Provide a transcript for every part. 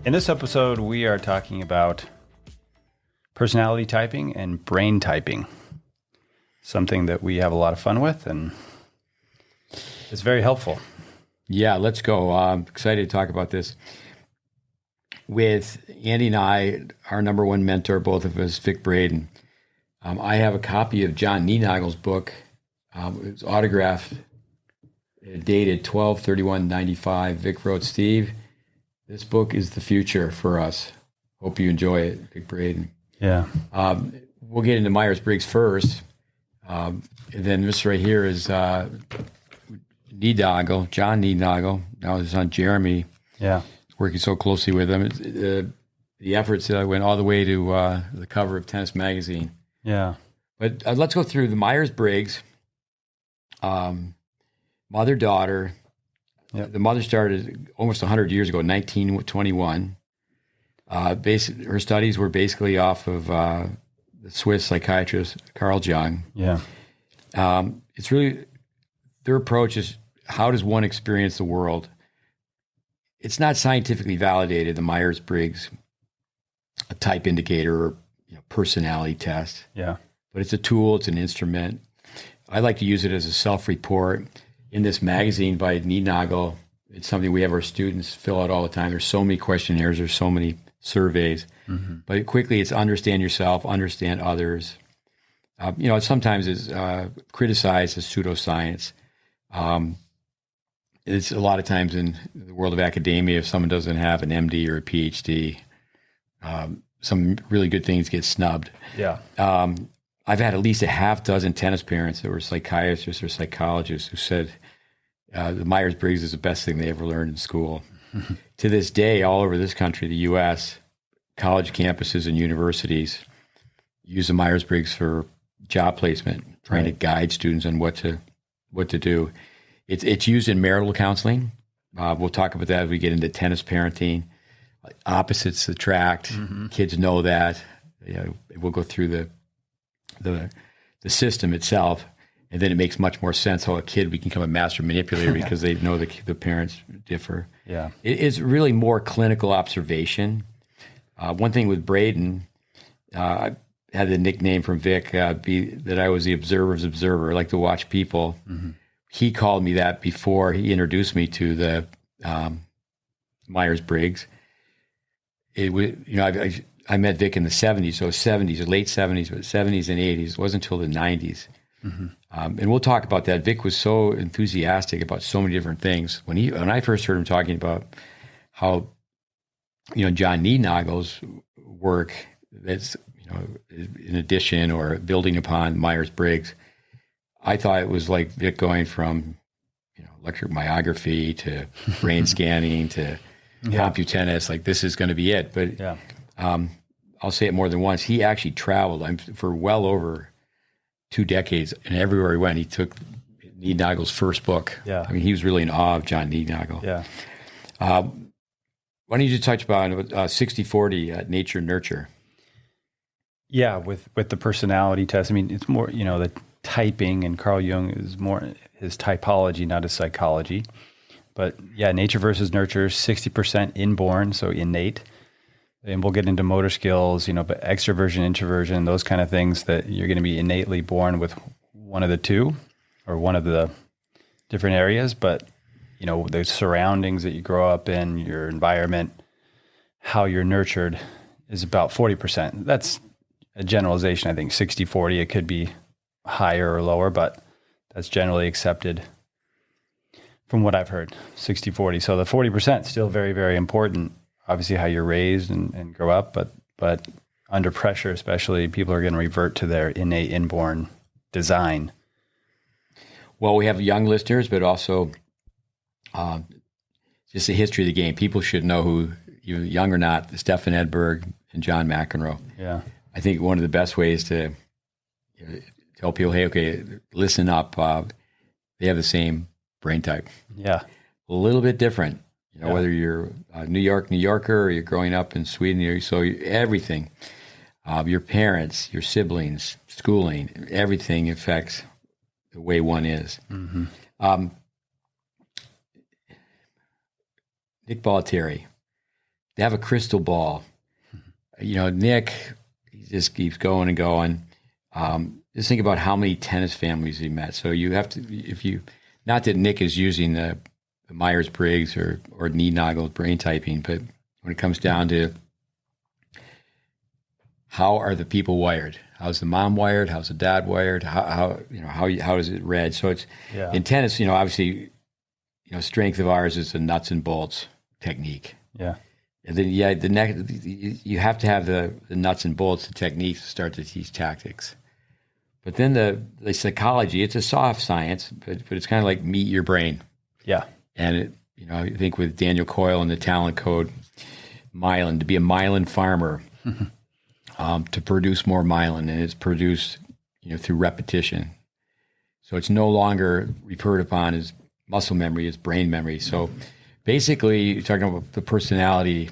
In this episode, we are talking about personality typing and brain typing, something that we have a lot of fun with, and it's very helpful. Yeah, let's go. I'm excited to talk about this. With Andy and I, our number one mentor, both of us, Vic Braden. I have a copy of John Niednagel's book. It was autographed, dated 12/31/95. Vic wrote, "Steve, this book is the future for us. Hope you enjoy it," Vic Braden. Yeah. We'll get into Myers-Briggs first. And then this right here is Niednagel, John Niednagel. Now his son Jeremy. Yeah. Working so closely with him. The efforts went all the way to the cover of Tennis Magazine. Yeah. But let's go through the Myers-Briggs, mother-daughter. Yep. The mother started almost 100 years ago, 1921. Her studies were basically off of the Swiss psychiatrist Carl Jung. Yeah. It's really, their approach is, how does one experience the world? It's not scientifically validated, the Myers-Briggs type indicator or personality test. Yeah. But it's a tool, it's an instrument. I like to use it as a self-report. In this magazine by Niednagel, it's something we have our students fill out all the time. There's so many questionnaires, there's so many surveys. Mm-hmm. But quickly, it's understand yourself, understand others. Sometimes it's criticized as pseudoscience. It's a lot of times in the world of academia, if someone doesn't have an MD or a PhD, some really good things get snubbed. Yeah. I've had at least a half dozen tennis parents that were psychiatrists or psychologists who said the Myers-Briggs is the best thing they ever learned in school. To this day, all over this country, the U.S., college campuses and universities use the Myers-Briggs for job placement, trying to guide students on what to do. It's used in marital counseling. We'll talk about that as we get into tennis parenting. Opposites attract. Mm-hmm. Kids know that. We'll go through the system itself, and then it makes much more sense how a kid we can become a master manipulator because they know the parents differ. Yeah, it's really more clinical observation. One thing with Braden, I had the nickname from Vic that I was the observer's observer. I like to watch people. Mm-hmm. He called me that before he introduced me to the Myers-Briggs. It was, I met Vic in the 70s, so 70s, late 70s, but 70s and 80s. It wasn't until the 90s. Mm-hmm. And we'll talk about that. Vic was so enthusiastic about so many different things. When I first heard him talking about how, John Niednagel's work, that's, in addition or building upon Myers-Briggs, I thought it was like Vic going from, electric myography to brain scanning to CompuTennis. Like, this is going to be it. But I'll say it more than once. He actually traveled for well over 2 decades, and everywhere he went, he took Niednagel's first book. Yeah. I mean, he was really in awe of John Niednagel. Yeah. Why don't you just touch about 60-40 nature nurture? Yeah, with the personality test. I mean, it's more, the typing, and Carl Jung is more his typology, not his psychology. But yeah, nature versus nurture, 60% inborn, so innate. And we'll get into motor skills, but extroversion, introversion, those kind of things that you're going to be innately born with one of the two or one of the different areas. But, the surroundings that you grow up in, your environment, how you're nurtured is about 40%. That's a generalization, I think, 60-40. It could be higher or lower, but that's generally accepted from what I've heard, 60-40. So the 40% is still very, very important. Obviously how you're raised and grow up, but under pressure, especially, people are going to revert to their innate inborn design. Well, we have young listeners, but also just the history of the game. People should know who, young or not, Stefan Edberg and John Mcenroe. Yeah. I think one of the best ways to tell people, hey, okay, listen up. They have the same brain type. Yeah. A little bit different. Whether you're a New Yorker, or you're growing up in Sweden, everything, your parents, your siblings, schooling, everything affects the way one is. Mm-hmm. Nick Bollettieri, they have a crystal ball. Nick, he just keeps going and going. Just think about how many tennis families he met. So you have to, not that Nick is using the Myers-Briggs or Niednagel brain typing, but when it comes down to how are the people wired? How's the mom wired? How's the dad wired? How is it read? So it's in tennis, obviously, strength of ours is the nuts and bolts technique. Yeah. And then, you have to have the nuts and bolts, the techniques to start to teach tactics. But then the psychology, it's a soft science, but it's kind of like meet your brain. Yeah. And I think with Daniel Coyle and the talent code, myelin, to be a myelin farmer, to produce more myelin, and it's produced, through repetition. So it's no longer referred upon as muscle memory, as brain memory. So basically, you're talking about the personality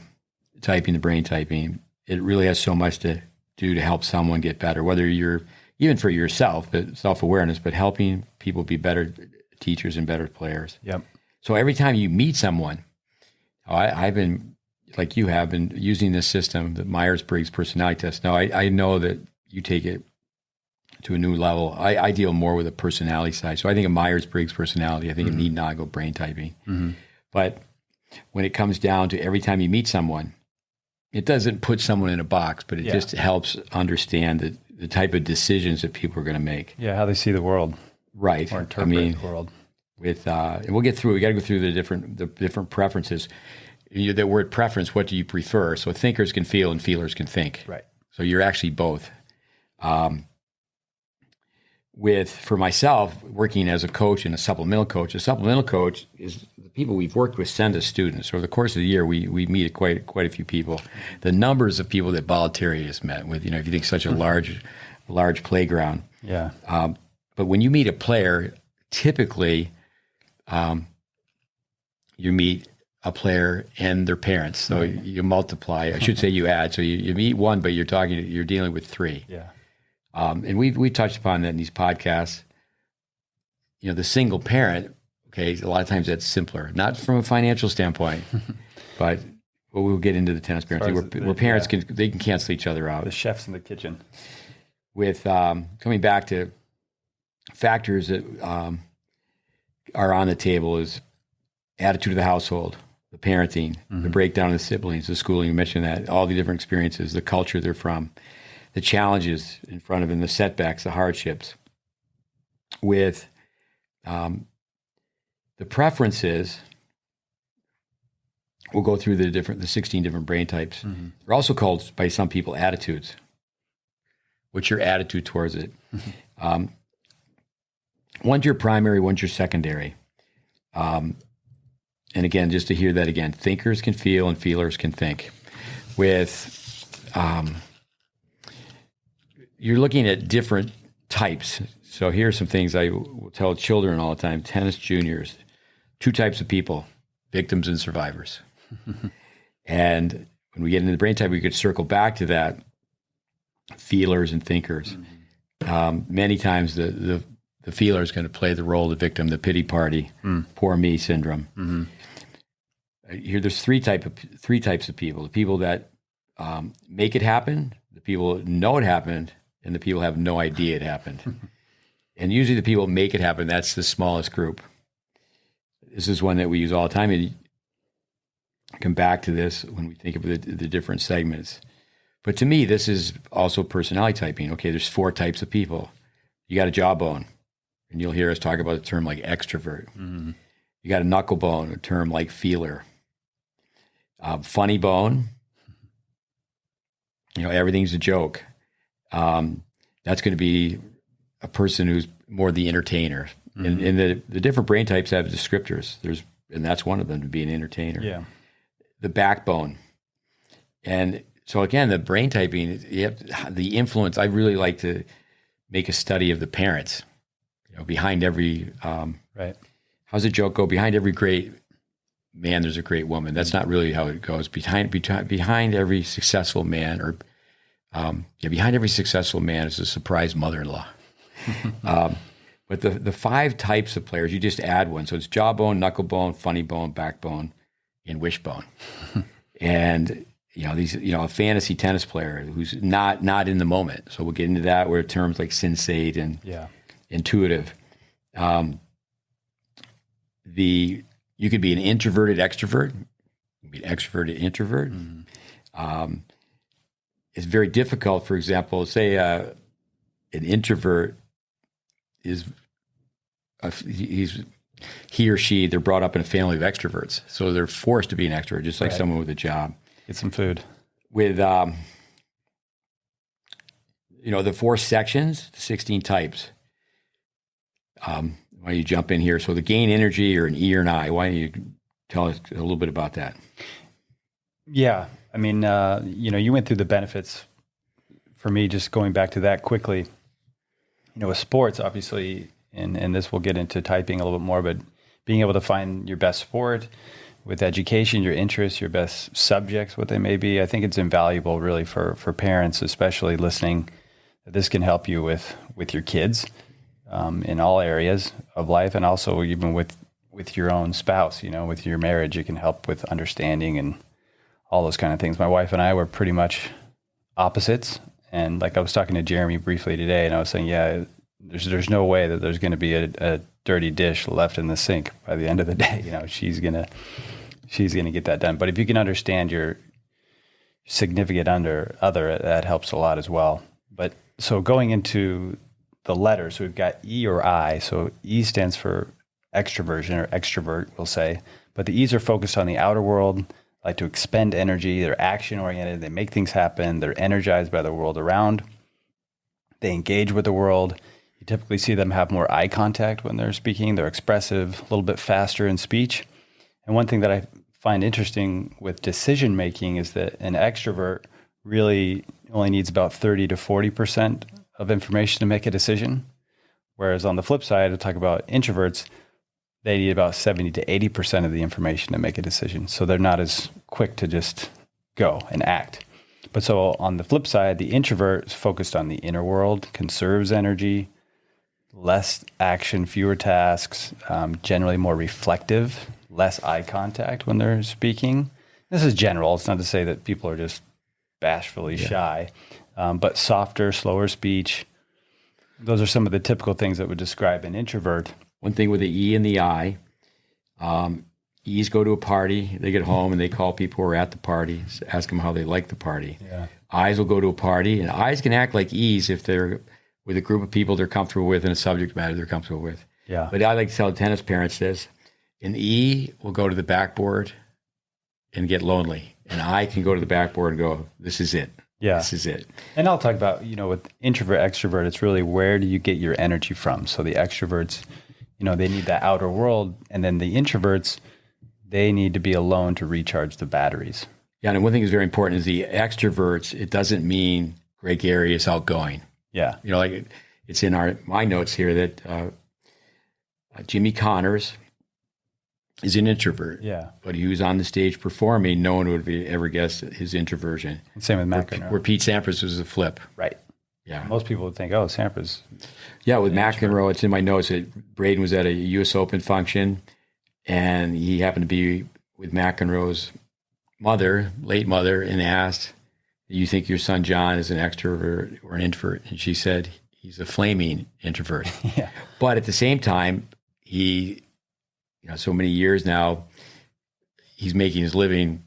typing, the brain typing. It really has so much to do to help someone get better, whether you're, even for yourself, but self-awareness, but helping people be better teachers and better players. Yep. So every time you meet someone, I've been, like you have been, using this system, the Myers-Briggs personality test. Now, I know that you take it to a new level. I deal more with the personality side. So I think of Myers-Briggs personality. I think of Niednagel brain typing. Mm-hmm. But when it comes down to every time you meet someone, it doesn't put someone in a box, but it just helps understand the type of decisions that people are going to make. Yeah, how they see the world. Right. Or interpret the world. And we'll get through. We got to go through the different preferences. That word preference. What do you prefer? So thinkers can feel and feelers can think. Right. So you're actually both. For myself, working as a coach and a supplemental coach is the people we've worked with send us students. Over the course of the year, we meet quite a few people. The numbers of people that Bollettieri has met with, if you think such a large playground. Yeah. But when you meet a player, typically, you meet a player and their parents. So you multiply. I should say you add. So you meet one, but you're dealing with three. Yeah. And we touched upon that in these podcasts. The single parent, okay, a lot of times that's simpler, not from a financial standpoint, but we'll get into the tennis parenting where parents can cancel each other out. The chefs in the kitchen. With coming back to factors that are on the table is attitude of the household, the parenting, the breakdown of the siblings, the schooling. You mentioned that, all the different experiences, the culture they're from, the challenges in front of them, the setbacks, the hardships. With the preferences, we'll go through the 16 different brain types. Mm-hmm. They're also called by some people attitudes. What's your attitude towards it? One's your primary, one's your secondary. And again, just to hear that again, thinkers can feel and feelers can think. You're looking at different types. So here's some things I will tell children all the time, tennis juniors, 2 types of people, victims and survivors. And when we get into the brain type, we could circle back to that, feelers and thinkers. Many times the feeler is going to play the role of the victim, the pity party, poor me syndrome. Here, there's three types of people: the people that make it happen, the people that know it happened, and the people who have no idea it happened. And usually, the people that make it happen, that's the smallest group. This is one that we use all the time, and come back to this when we think of the different segments. But to me, this is also personality typing. Okay, there's 4 types of people. You got a jawbone, and you'll hear us talk about a term like extrovert. You got a knuckle bone, a term like feeler. Funny bone, everything's a joke. That's going to be a person who's more the entertainer. And the different brain types have descriptors. And that's one of them, to be an entertainer. Yeah. The backbone. And so again, the brain typing, the influence, I really like to make a study of the parents. Behind every, right. How's the joke go? Behind every great man, there's a great woman. That's not really how it goes. Behind every successful man, behind every successful man is a surprise mother-in-law. But the 5 types of players, you just add one. So it's jawbone, knuckle bone, funny bone, backbone, and wishbone. And a fantasy tennis player who's not in the moment. So we'll get into that, where terms like sensate and intuitive. You could be an introverted extrovert. You could be an extroverted introvert. Mm-hmm. It's very difficult. For example, say an introvert he or she, they're brought up in a family of extroverts, so they're forced to be an extrovert, just like someone with a job. Get some food. With the 4 sections, 16 types. Why don't you jump in here? So the gain energy, or an E or an I. Why don't you tell us a little bit about that? Yeah. I mean, you went through the benefits. For me, just going back to that quickly, with sports, obviously, and this we'll get into typing a little bit more, but being able to find your best sport, with education, your interests, your best subjects, what they may be, I think it's invaluable really for parents, especially listening. This can help you with your kids in all areas of life, and also even with your own spouse, with your marriage, it can help with understanding and all those kind of things. My wife and I were pretty much opposites. And like I was talking to Jeremy briefly today, and I was saying, there's no way that there's going to be a dirty dish left in the sink by the end of the day. She's gonna get that done. But if you can understand your significant other, that helps a lot as well. But so going into the letters, we've got E or I. So E stands for extroversion, or extrovert, we'll say. But the E's are focused on the outer world, like to expend energy. They're action oriented. They make things happen. They're energized by the world around. They engage with the world. You typically see them have more eye contact when they're speaking. They're expressive, a little bit faster in speech. And one thing that I find interesting with decision making is that an extrovert really only needs about 30 to 40% of information to make a decision. Whereas on the flip side, to talk about introverts, they need about 70 to 80% of the information to make a decision. So they're not as quick to just go and act. But so on the flip side, the introvert is focused on the inner world, conserves energy, less action, fewer tasks, generally more reflective, less eye contact when they're speaking. This is general. It's not to say that people are just bashfully shy, but softer, slower speech. Those are some of the typical things that would describe an introvert. One thing with the E and the I, E's go to a party, they get home and they call people who are at the party, ask them how they like the party. Yeah. I's will go to a party, and I's can act like E's if they're with a group of people they're comfortable with and a subject matter they're comfortable with. Yeah. But I like to tell tennis parents this: an E will go to the backboard and get lonely, and I can go to the backboard and go, this is it. Yeah. This is it. And I'll talk about, with introvert, extrovert, it's really where do you get your energy from? So the extroverts, they need that outer world. And then the introverts, they need to be alone to recharge the batteries. Yeah. And one thing that's very important is the extroverts, it doesn't mean gregarious, outgoing. Yeah. Like it's in my notes here that Jimmy Connors is an introvert. Yeah. But he was on the stage performing, no one would have ever guessed his introversion. Same with McEnroe. Where Pete Sampras was a flip. Right. Yeah. Most people would think, Sampras. Yeah, with McEnroe, it's in my notes that Braden was at a U.S. Open function, and he happened to be with McEnroe's mother, late mother, and asked, "Do you think your son John is an extrovert or an introvert?" And she said, "He's a flaming introvert." Yeah. But at the same time, he, so many years now, he's making his living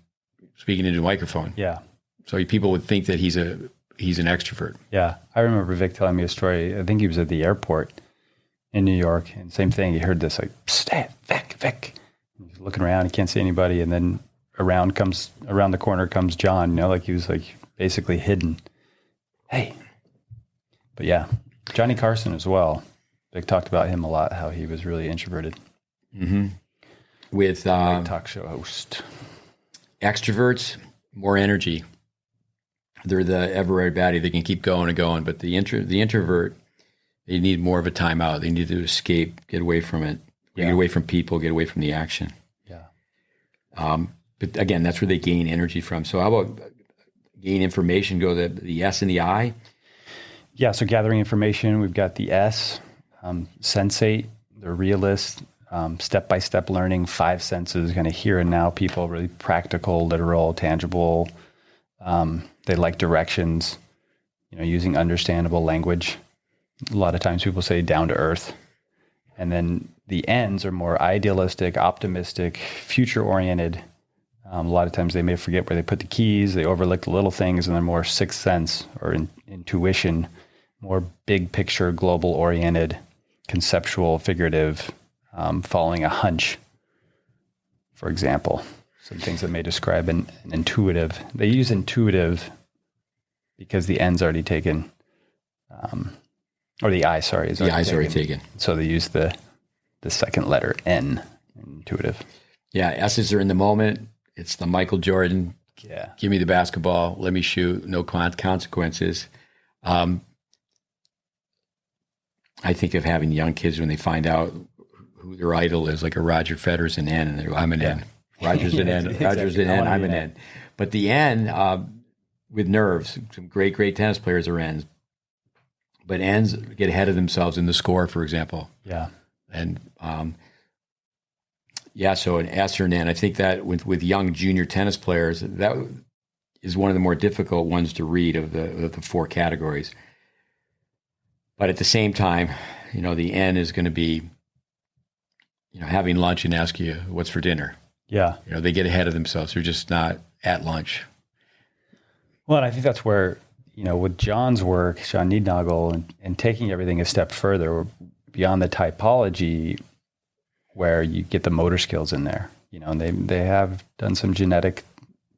speaking into a microphone. Yeah. So people would think that he's an extrovert. Yeah. I remember Vic telling me a story. I think he was at the airport in New York, and same thing. He heard this like, "Psst, Vic." He's looking around, he can't see anybody, and then around the corner comes John, like he was like basically hidden. Hey. But yeah, Johnny Carson as well. Vic talked about him a lot, how he was really introverted. Mm-hmm. With talk show host. Extroverts, more energy. They're the everybody. They can keep going and going. But the introvert, they need more of a timeout. They need to escape, get away from it, get away from people, get away from the action. Yeah. But again, that's where they gain energy from. So how about gain information? Go the S and the I. Yeah. So gathering information, we've got the S, sensate, the realist, step-by-step learning, 5 senses, kind of here and now people, really practical, literal, tangible. They like directions, using understandable language. A lot of times people say down to earth. And then the N's are more idealistic, optimistic, future-oriented. A lot of times they may forget where they put the keys, they overlook the little things, and they're more sixth sense or intuition, more big picture, global-oriented, conceptual, figurative, following a hunch, for example. Some things that may describe an intuitive. They use intuitive because the N's already taken, or the I, sorry. The I's already taken. So they use the second letter, N, intuitive. Yeah, S's are in the moment. It's the Michael Jordan, give me the basketball, let me shoot, no consequences. I think of having young kids when they find out who their idol is, like a Roger Federer's an N, and I'm an N. Roger's an N, Exactly. Roger's an N, I'm an N. But the N, with nerves, some great tennis players are N's. But N's get ahead of themselves in the score, for example. Yeah. And so an S or an N, I think that with young junior tennis players, that is one of the more difficult ones to read of the 4 categories. But at the same time, the N is going to be, having lunch and ask you what's for dinner. Yeah. They get ahead of themselves. They're just not at lunch. Well, and I think that's where, with John's work, John Niednagel, and taking everything a step further beyond the typology, where you get the motor skills in there, and they have done some genetic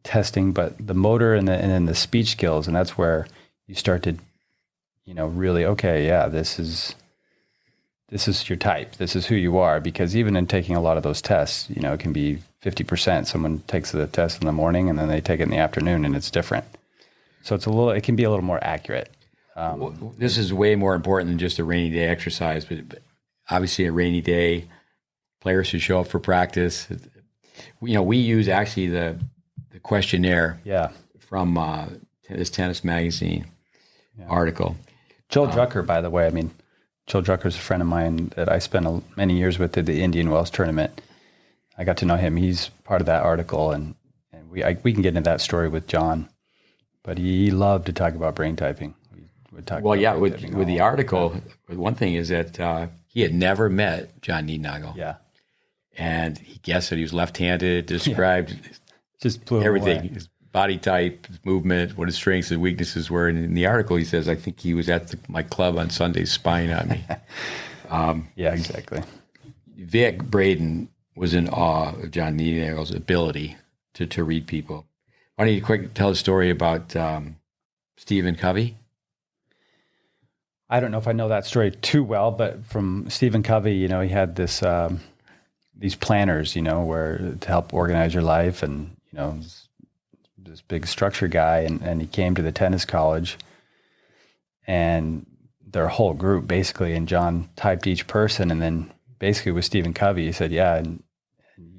testing, but the motor and then the speech skills, and that's where you start to, really, okay, yeah, this is your type. This is who you are. Because even in taking a lot of those tests, it can be 50%. Someone takes the test in the morning and then they take it in the afternoon, and it's different. So it can be a little more accurate. This is way more important than just a rainy day exercise, but obviously a rainy day, players should show up for practice. We use actually the questionnaire from this tennis magazine article. Joel Drucker, by the way, Joel Drucker's a friend of mine that I spent many years with at the Indian Wells tournament. I got to know him. He's part of that article, and we can get into that story with John. But he loved to talk about brain typing. With the article, one thing is that he had never met John Niednagel. Yeah. And he guessed that he was left-handed, described just blew everything, away. his body type, his movement, what his strengths and weaknesses were. And in the article, he says, I think he was at my club on Sundays spying on me. Yeah, exactly. Vic Braden was in awe of John Niednagel's ability to read people. Why don't you quick tell a story about Stephen Covey? I don't know if I know that story too well, but from Stephen Covey, he had this these planners, where to help organize your life, and this big structure guy, and he came to the tennis college, and their whole group basically, and John typed each person, and then basically with Stephen Covey, he said, yeah, and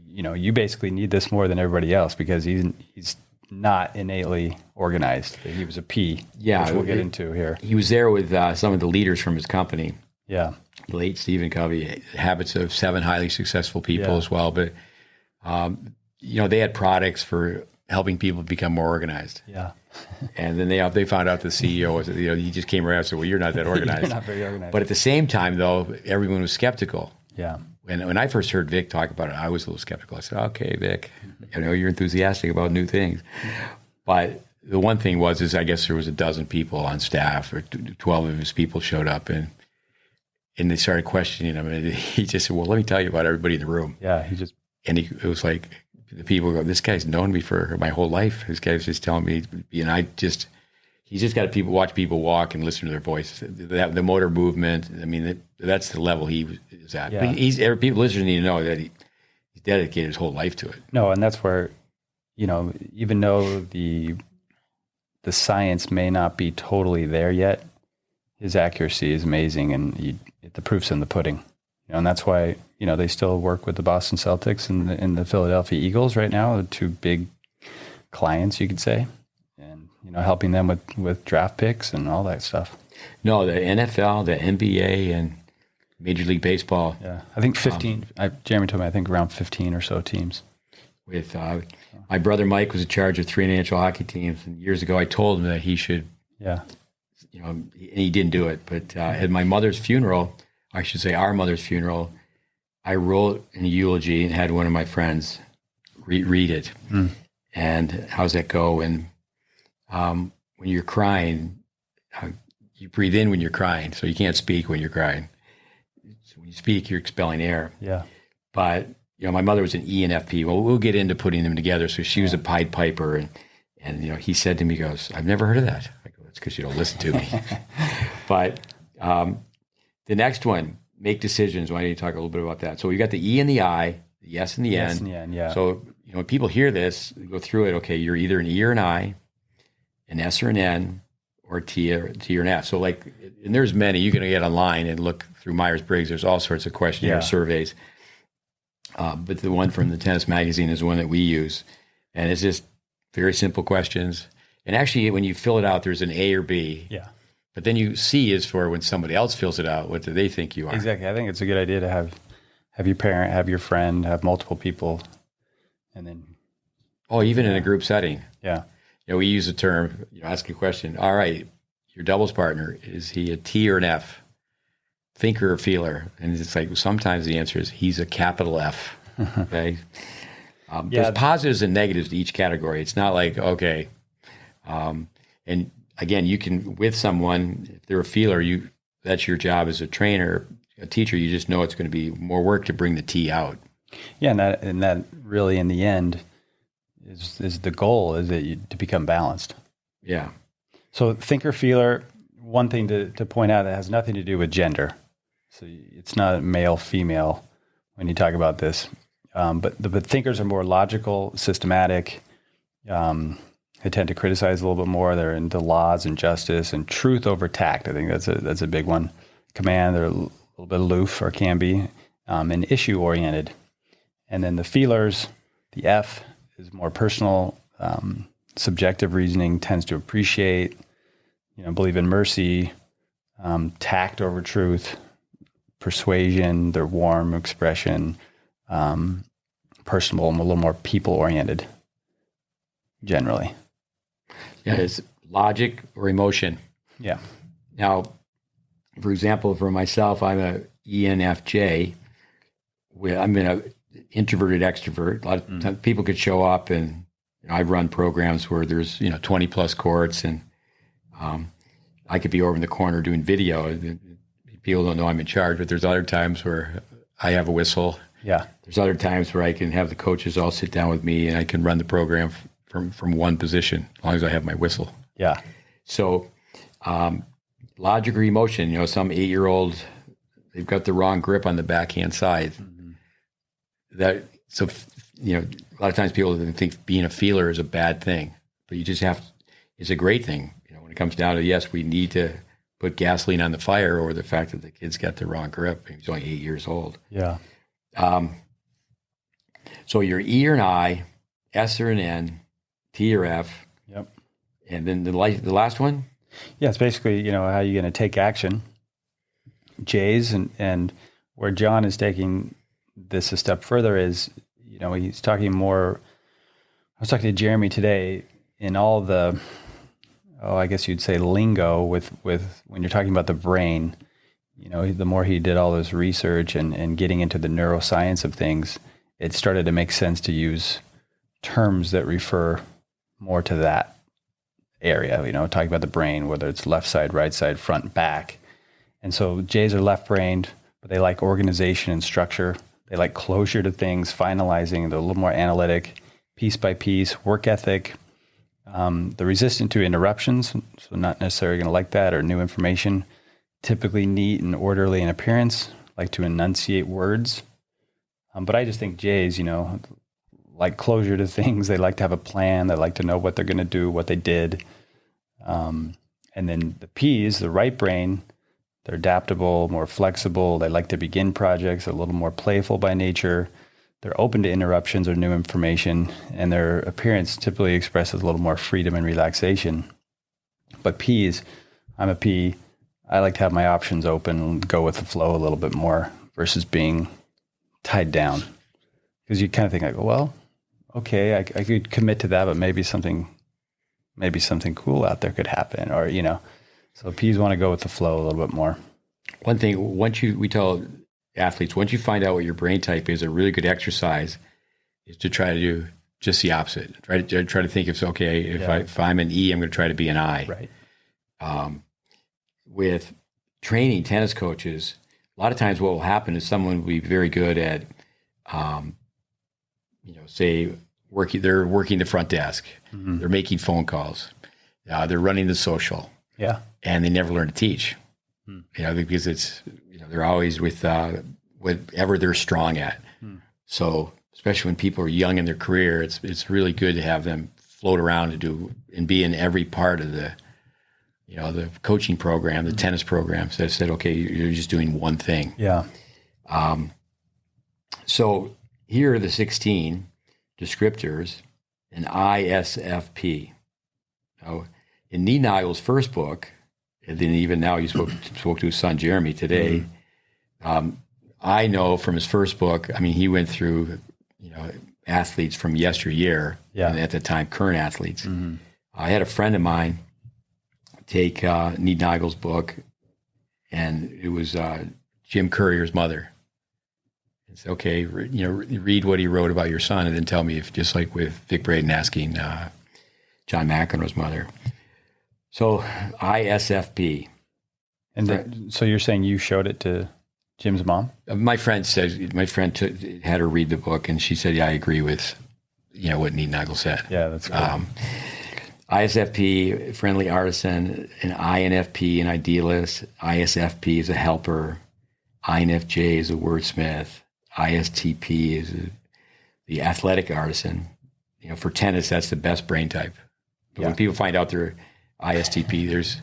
you basically need this more than everybody else because he's not innately organized. He was a P, which we'll get into here. He was there with some of the leaders from his company. Yeah. The late Stephen Covey, Habits of 7 Highly Successful People as well. But, they had products for helping people become more organized. Yeah. And then they found out the CEO was, he just came around and said, well, you're not that organized. You're not very organized. But at the same time, though, everyone was skeptical. Yeah. When I first heard Vic talk about it, I was a little skeptical. I said, okay, Vic, you're enthusiastic about new things. But the one thing is I guess there was a dozen people on staff, or 12 of his people showed up, and they started questioning him. And he just said, well, let me tell you about everybody in the room. Yeah, it was like the people go, this guy's known me for my whole life. This guy's just telling me, he's just got to watch people walk and listen to their voices. The motor movement, that's the level he is at. Yeah. But people listening need to know that he's dedicated his whole life to it. No, and that's where, even though the science may not be totally there yet, his accuracy is amazing, and the proof's in the pudding. And that's why, they still work with the Boston Celtics and the Philadelphia Eagles right now, the 2 big clients, you could say. Helping them with draft picks and all that stuff. No, the NFL, the NBA, and Major League Baseball. Yeah, I think 15. Jeremy told me I think around 15 or so teams. With my brother Mike was in charge of 3 NHL hockey teams, and years ago I told him that he should. Yeah. And he didn't do it. But at my mother's funeral, I should say our mother's funeral, I wrote an eulogy and had one of my friends read it. And how's that go? And when you're crying, you breathe in when you're crying, so you can't speak when you're crying. So when you speak, you're expelling air. Yeah. But my mother was an ENFP. Well, we'll get into putting them together. So she was a Pied Piper, and he said to me, he goes, "I've never heard of that." I go, "It's because you don't listen to me." But the next one, make decisions. Why don't you talk a little bit about that? So we got the E and the I, the yes and the N. Yes and the N, yeah. So when people hear this, they go through it. Okay, you're either an E or an I, an S or an N, or a T or an F. So and there's many. You can get online and look through Myers-Briggs. There's all sorts of questionnaire surveys. But the one from the Tennis Magazine is one that we use. And it's just very simple questions. And actually, when you fill it out, there's an A or B. Yeah. But then C is for when somebody else fills it out, what do they think you are? Exactly. I think it's a good idea to have your parent, have your friend, have multiple people, and then. Oh, even in a group setting. Yeah. We use the term, ask a question. All right, your doubles partner, is he a T or an F? Thinker or feeler? And it's like, sometimes the answer is he's a capital F. Okay. There's positives and negatives to each category. It's not like, okay. And again, you can, with someone, if they're a feeler, that's your job as a trainer, a teacher, you just know it's going to be more work to bring the T out. Yeah. And that really in the end is the goal, is that to become balanced. Yeah. So thinker, feeler, one thing to point out that has nothing to do with gender. So it's not male, female when you talk about this. But thinkers are more logical, systematic. They tend to criticize a little bit more. They're into laws and justice and truth over tact. I think that's a big one. Command, they're a little bit aloof, or can be, and issue oriented. And then the feelers, the F, is more personal, subjective reasoning, tends to appreciate, believe in mercy, tact over truth, persuasion. They're warm expression, personable, and a little more people-oriented, generally. Yeah, it's logic or emotion. Yeah. Now, for example, for myself, I'm a ENFJ. I'm an introverted extrovert. A lot of times people could show up, and I run programs where there's 20 plus courts, and I could be over in the corner doing video. People don't know I'm in charge, but there's other times where I have a whistle. Yeah. There's other times where I can have the coaches all sit down with me, and I can run the program from one position, as long as I have my whistle. Yeah. So logic or emotion, some 8-year-old, they've got the wrong grip on the backhand side. A lot of times people think being a feeler is a bad thing, but it's a great thing. When it comes down to, yes, we need to put gasoline on the fire over the fact that the kid's got the wrong grip. He's only 8 years old. Yeah. So you're E or an I, S or an N, T or F. Yep. And then the last one? Yeah, it's basically, how you're going to take action. J's, and where John is taking this a step further is, he's talking more. I was talking to Jeremy today in all the, I guess you'd say lingo with when you're talking about the brain. The more he did all this research and getting into the neuroscience of things, it started to make sense to use terms that refer more to that area, talking about the brain, whether it's left side, right side, front, back. And so J's are left-brained, but they like organization and structure. They like closure to things, finalizing. They're a little more analytic, piece by piece, work ethic. They're resistant to interruptions, so not necessarily going to like that, or new information. Typically neat and orderly in appearance, like to enunciate words. But I just think J's, like closure to things. They like to have a plan. They like to know what they're going to do, what they did. And then the P's, the right brain, they're adaptable, more flexible. They like to begin projects, a little more playful by nature. They're open to interruptions or new information, and their appearance typically expresses a little more freedom and relaxation. But P's, I'm a P, I like to have my options open and go with the flow a little bit more versus being tied down. Because you kind of think like, well, okay, I could commit to that, but maybe something cool out there could happen, or So P's want to go with the flow a little bit more. One thing, we tell athletes, once you find out what your brain type is, a really good exercise is to try to do just the opposite. Try to think if it's okay. If I'm an E, I'm going to try to be an I. Right. With training tennis coaches, a lot of times what will happen is someone will be very good at, say they're working the front desk, Mm-hmm. they're making phone calls, they're running the social, and they never learn to teach, because it's they're always with whatever they're strong at. So especially when people are young in their career, it's really good to have them float around and be in every part of the the coaching program, the tennis program. So I said, okay, you're just doing one thing. Yeah. So here are the 16 descriptors in ISFP. Now, in Niednagel's first book, and then even now he spoke to his son Jeremy today. I know from his first book, he went through athletes from yesteryear, and at the time current athletes. I had a friend of mine take Niednagel's book, and it was Jim Courier's mother. It's okay, read what he wrote about your son, and then tell me if, just like with Vic Braden asking John McEnroe's mother. So ISFP. And so you're saying you showed it to Jim's mom? My friend had her read the book, and she said, "Yeah, I agree with what Niednagel said." Yeah, that's cool. ISFP, friendly artisan, an INFP, an idealist. ISFP is a helper. INFJ is a wordsmith. ISTP is the athletic artisan. For tennis, that's the best brain type. But when people find out they're ISTP, there's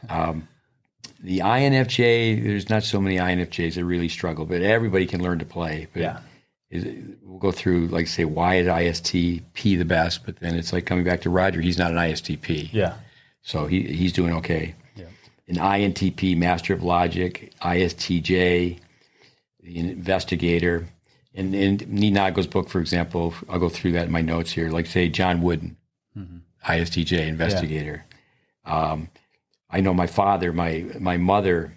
the INFJ. There's not so many INFJs that really struggle, but everybody can learn to play. But we'll go through, like, say, why is ISTP the best? But then it's like coming back to Roger. He's not an ISTP. Yeah. So he's doing okay. Yeah. An INTP, master of logic. ISTJ, the investigator. And in Niednagel's book, for example, I'll go through that in my notes here. Like, say, John Wooden, ISTJ, investigator. I know my father, my mother,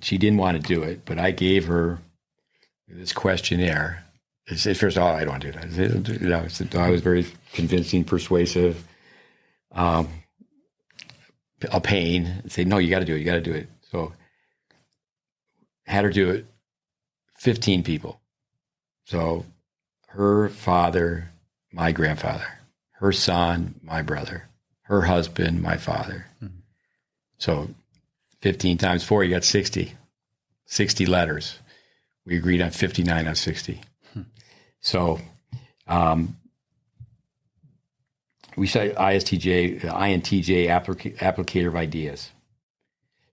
she didn't want to do it, but I gave her this questionnaire. It said, first of all, I don't do that. I was very convincing, persuasive, a pain. I'd say, no, you got to do it. You got to do it. So had her do it. 15 people. So her father, my grandfather, her son, my brother, her husband, my father. So 15 times 4, you got 60. 60 letters. We agreed on 59 on 60. So we say ISTJ, INTJ, applicator of ideas.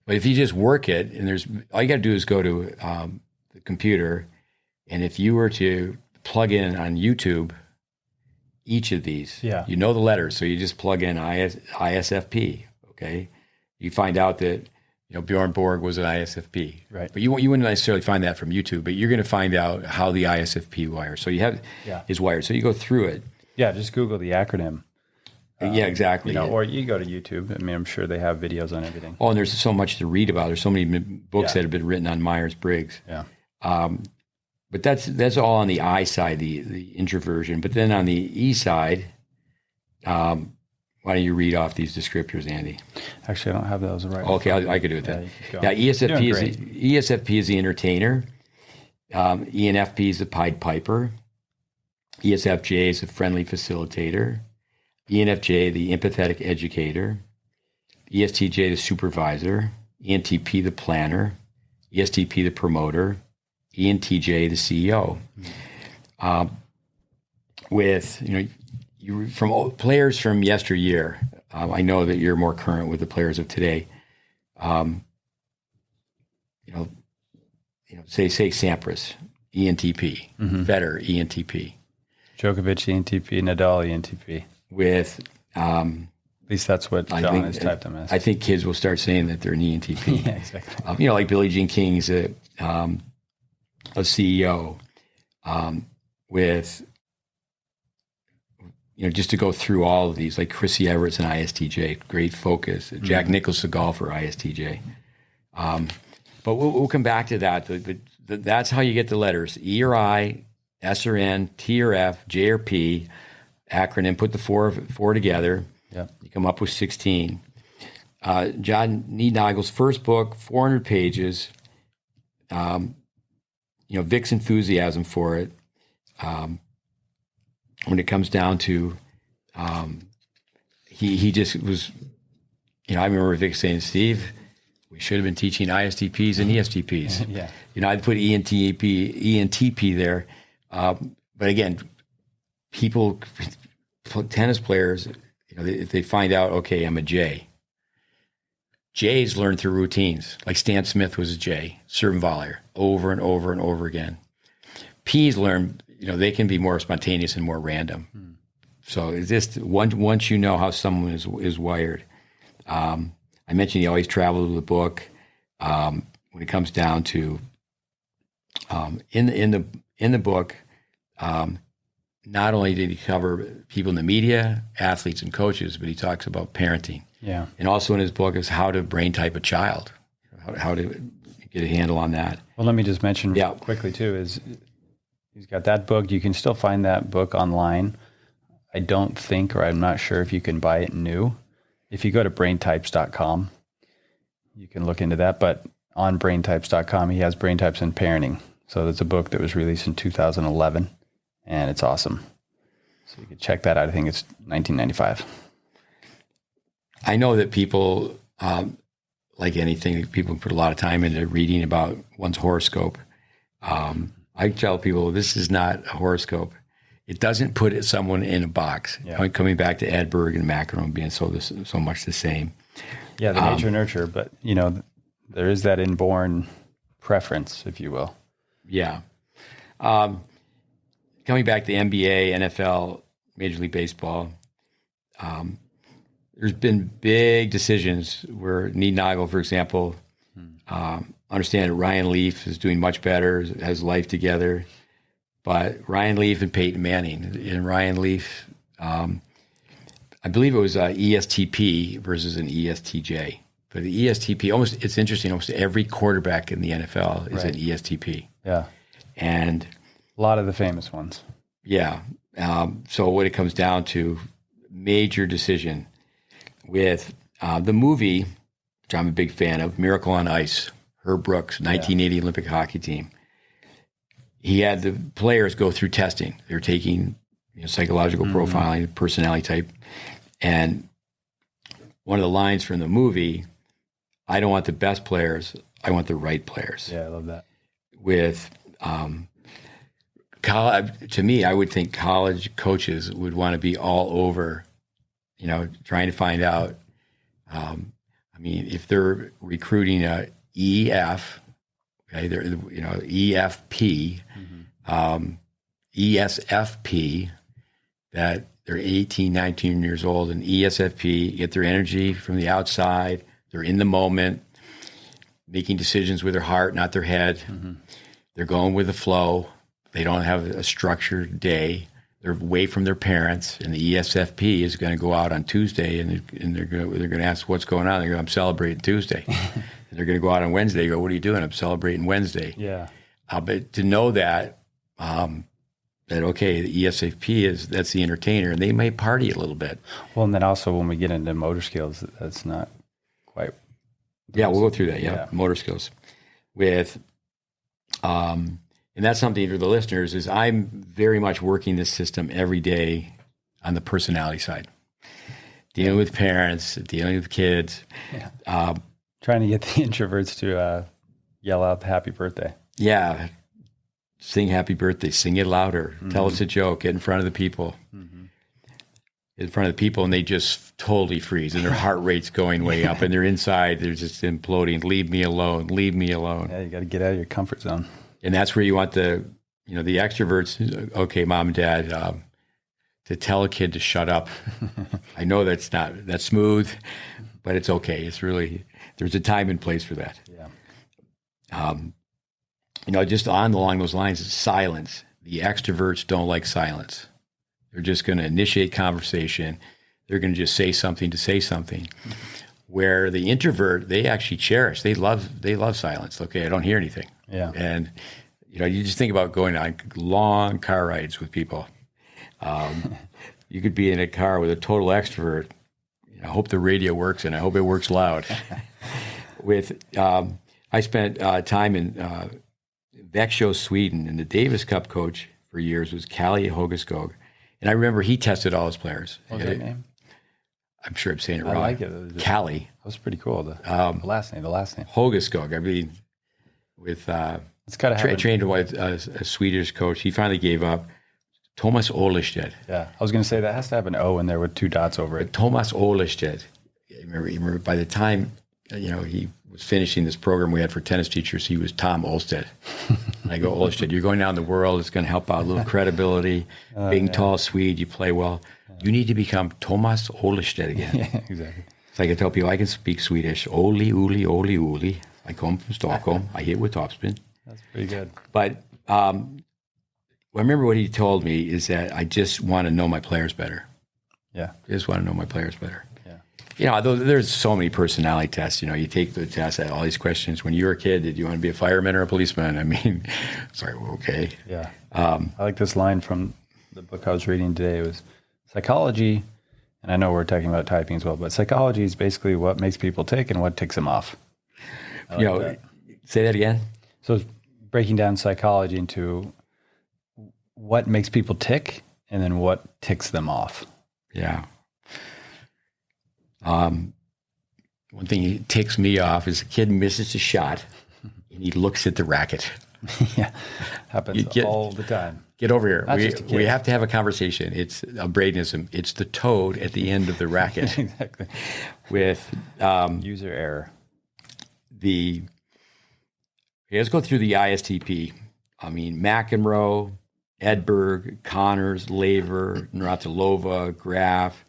But if you just work it, and all you got to do is go to the computer, and if you were to plug in on YouTube each of these, you know the letters, so you just plug in ISFP, okay? You find out that Bjorn Borg was an ISFP, right? But you wouldn't necessarily find that from YouTube, but you're going to find out how the ISFP wire. So you have is wired. So you go through it. Yeah, just Google the acronym. Exactly. Or you go to YouTube. I'm sure they have videos on everything. Oh, and there's so much to read about. There's so many books that have been written on Myers-Briggs. Yeah. But that's all on the I side, the introversion. But then on the E side, why don't you read off these descriptors, Andy? Actually, I don't have those right. Okay, I could do it then. ESFP is the entertainer. ENFP is the Pied Piper. ESFJ is the friendly facilitator. ENFJ, the empathetic educator. ESTJ, the supervisor. ENTP, the planner. ESTP, the promoter. ENTJ, the CEO. With you from players from yesteryear, I know that you're more current with the players of today. Say Sampras, ENTP, Federer, ENTP, Djokovic, ENTP, Nadal, ENTP. With the least that's what John has typed them as. I think kids will start saying that they're an ENTP. Yeah, exactly. Like Billie Jean King's a CEO with, just to go through all of these, like Chrissy Everett's an ISTJ, great focus. Jack Nicklaus, a golfer, ISTJ. But we'll come back to that. That's how you get the letters: E or I, S or N, T or F, J or P. Acronym. Put the four together. Yeah. You come up with 16. John Niednagel's first book, 400 pages. Vic's enthusiasm for it. When it comes down to, he just was. I remember Vic saying, "Steve, we should have been teaching ISTPs and ESTPs." Yeah. I'd put ENTP there. But again, tennis players, if they find out, okay, I'm a J. J's learn through routines. Like Stan Smith was a J, serve and volleyer, over and over and over again. P's learn, they can be more spontaneous and more random. So it's just once you know how someone is wired. I mentioned he always traveled with a book. When it comes down to in the book, not only did he cover people in the media, athletes, and coaches, but he talks about parenting. Yeah. And also in his book is how to brain type a child, how to get a handle on that. Well, let me just mention quickly too, is he's got that book. You can still find that book online. I don't think, or I'm not sure if you can buy it new. If you go to braintypes.com, you can look into that. But on braintypes.com, he has Brain Types and Parenting. So that's a book that was released in 2011, and it's awesome. So you can check that out. I think it's 1995. I know that people, like anything, people put a lot of time into reading about one's horoscope. I tell people this is not a horoscope. It doesn't put someone in a box. Yeah. Coming back to Edberg and Mcenroe being so much the same. Yeah, the nature nurture, but there is that inborn preference, if you will. Yeah. Coming back to NBA, NFL, Major League Baseball. There's been big decisions where Niednagel, for example, understand that Ryan Leaf is doing much better, has life together. But Ryan Leaf and Peyton Manning. And Ryan Leaf, I believe it was ESTP versus an ESTJ. But the ESTP, it's interesting, almost every quarterback in the NFL is an ESTP. Yeah. And a lot of the famous ones. Yeah. So what it comes down to, major decision with the movie, which I'm a big fan of, Miracle on Ice, Herb Brooks, 1980 Olympic hockey team. He had the players go through testing. They were taking psychological profiling, personality type. And one of the lines from the movie, I don't want the best players, I want the right players. Yeah, I love that. With to me, I would think college coaches would want to be all over, trying to find out. If they're recruiting a EF, okay, they're EFP, ESFP, that they're 18, 19 years old, and ESFP get their energy from the outside. They're in the moment, making decisions with their heart, not their head. Mm-hmm. They're going with the flow. They don't have a structured day. They're away from their parents, and the ESFP is going to go out on Tuesday, and they're going to ask what's going on. They're going, I'm celebrating Tuesday. And they're going to go out on Wednesday. You go, what are you doing? I'm celebrating Wednesday. Yeah. But to know that okay, the ESFP that's the entertainer, and they may party a little bit. Well, and then also when we get into motor skills, that's not quite. Yeah, we'll go through that. Yeah. Motor skills with. And that's something for the listeners is I'm very much working this system every day on the personality side, dealing with parents, dealing with kids. Yeah. Trying to get the introverts to yell out the happy birthday. Yeah. Sing happy birthday, sing it louder, tell us a joke, get in front of the people. Mm-hmm. In front of the people, and they just totally freeze, and their heart rate's going way up, and they're inside, they're just imploding. Leave me alone, leave me alone. Yeah, you got to get out of your comfort zone. And that's where you want the extroverts. Okay, mom and dad, to tell a kid to shut up. I know that's not that smooth, but it's okay. It's really, there's a time and place for that. Yeah. Just along those lines, is silence. The extroverts don't like silence. They're just going to initiate conversation. They're going to just say something to say something. Where the introvert, they actually cherish. They love silence. Okay, I don't hear anything. Yeah. And you just think about going on long car rides with people. You could be in a car with a total extrovert. I hope the radio works, and I hope it works loud. I spent time in Växjö, Sweden, and the Davis Cup coach for years was Kalle Hogeskog. And I remember he tested all his players. What was that name? I'm sure I'm saying it wrong. I like it. Kalle. That was pretty cool. The last name. Hogeskog. I mean, with it's got to trained a Swedish coach. He finally gave up. Thomas Ohlestedt. Yeah, I was going to say that has to have an O in there with 2 dots over it. Thomas Ohlestedt. Remember, by the time he was finishing this program we had for tennis teachers, he was Tom Olstead. And I go, Ohlestedt, you're going down the world. It's going to help out a little credibility. Being tall Swede, you play well. You need to become Thomas Ohlestedt again. Yeah, exactly. So I can tell people I can speak Swedish. Oli, Uli, Oli, Uli. I come from Stockholm. I hit with topspin. That's pretty good. But I remember what he told me is that I just want to know my players better. Yeah. I just want to know my players better. Yeah. There's so many personality tests. You take the test at all these questions. When you were a kid, did you want to be a fireman or a policeman? I mean, sorry, okay. Yeah. I like this line from the book I was reading today. It was psychology, and I know we're talking about typing as well, but psychology is basically what makes people tick and what ticks them off. Say that again. So it's breaking down psychology into what makes people tick and then what ticks them off. Yeah. One thing that ticks me off is a kid misses a shot and he looks at the racket. Yeah, happens all the time. Get over here. Not just a kid. We have to have a conversation. It's a Bradenism. It's the toad at the end of the racket. Exactly. With user error. Let's go through the ISTP. I mean, Mcenroe, Edberg, Connors, Laver, Navratilova, Graf.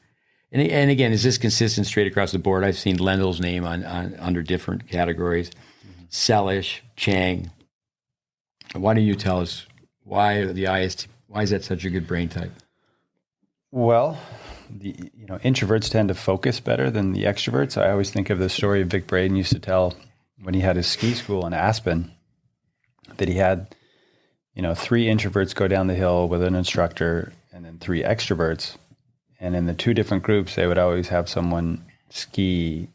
And again, is this consistent straight across the board? I've seen Lendel's name on under different categories. Selish, Chang. Why don't you tell us why the ISTP? Why is that such a good brain type? Well, introverts tend to focus better than the extroverts. I always think of the story Vic Braden used to tell when he had his ski school in Aspen, that he had 3 introverts go down the hill with an instructor and then 3 extroverts. And in the 2 different groups, they would always have someone ski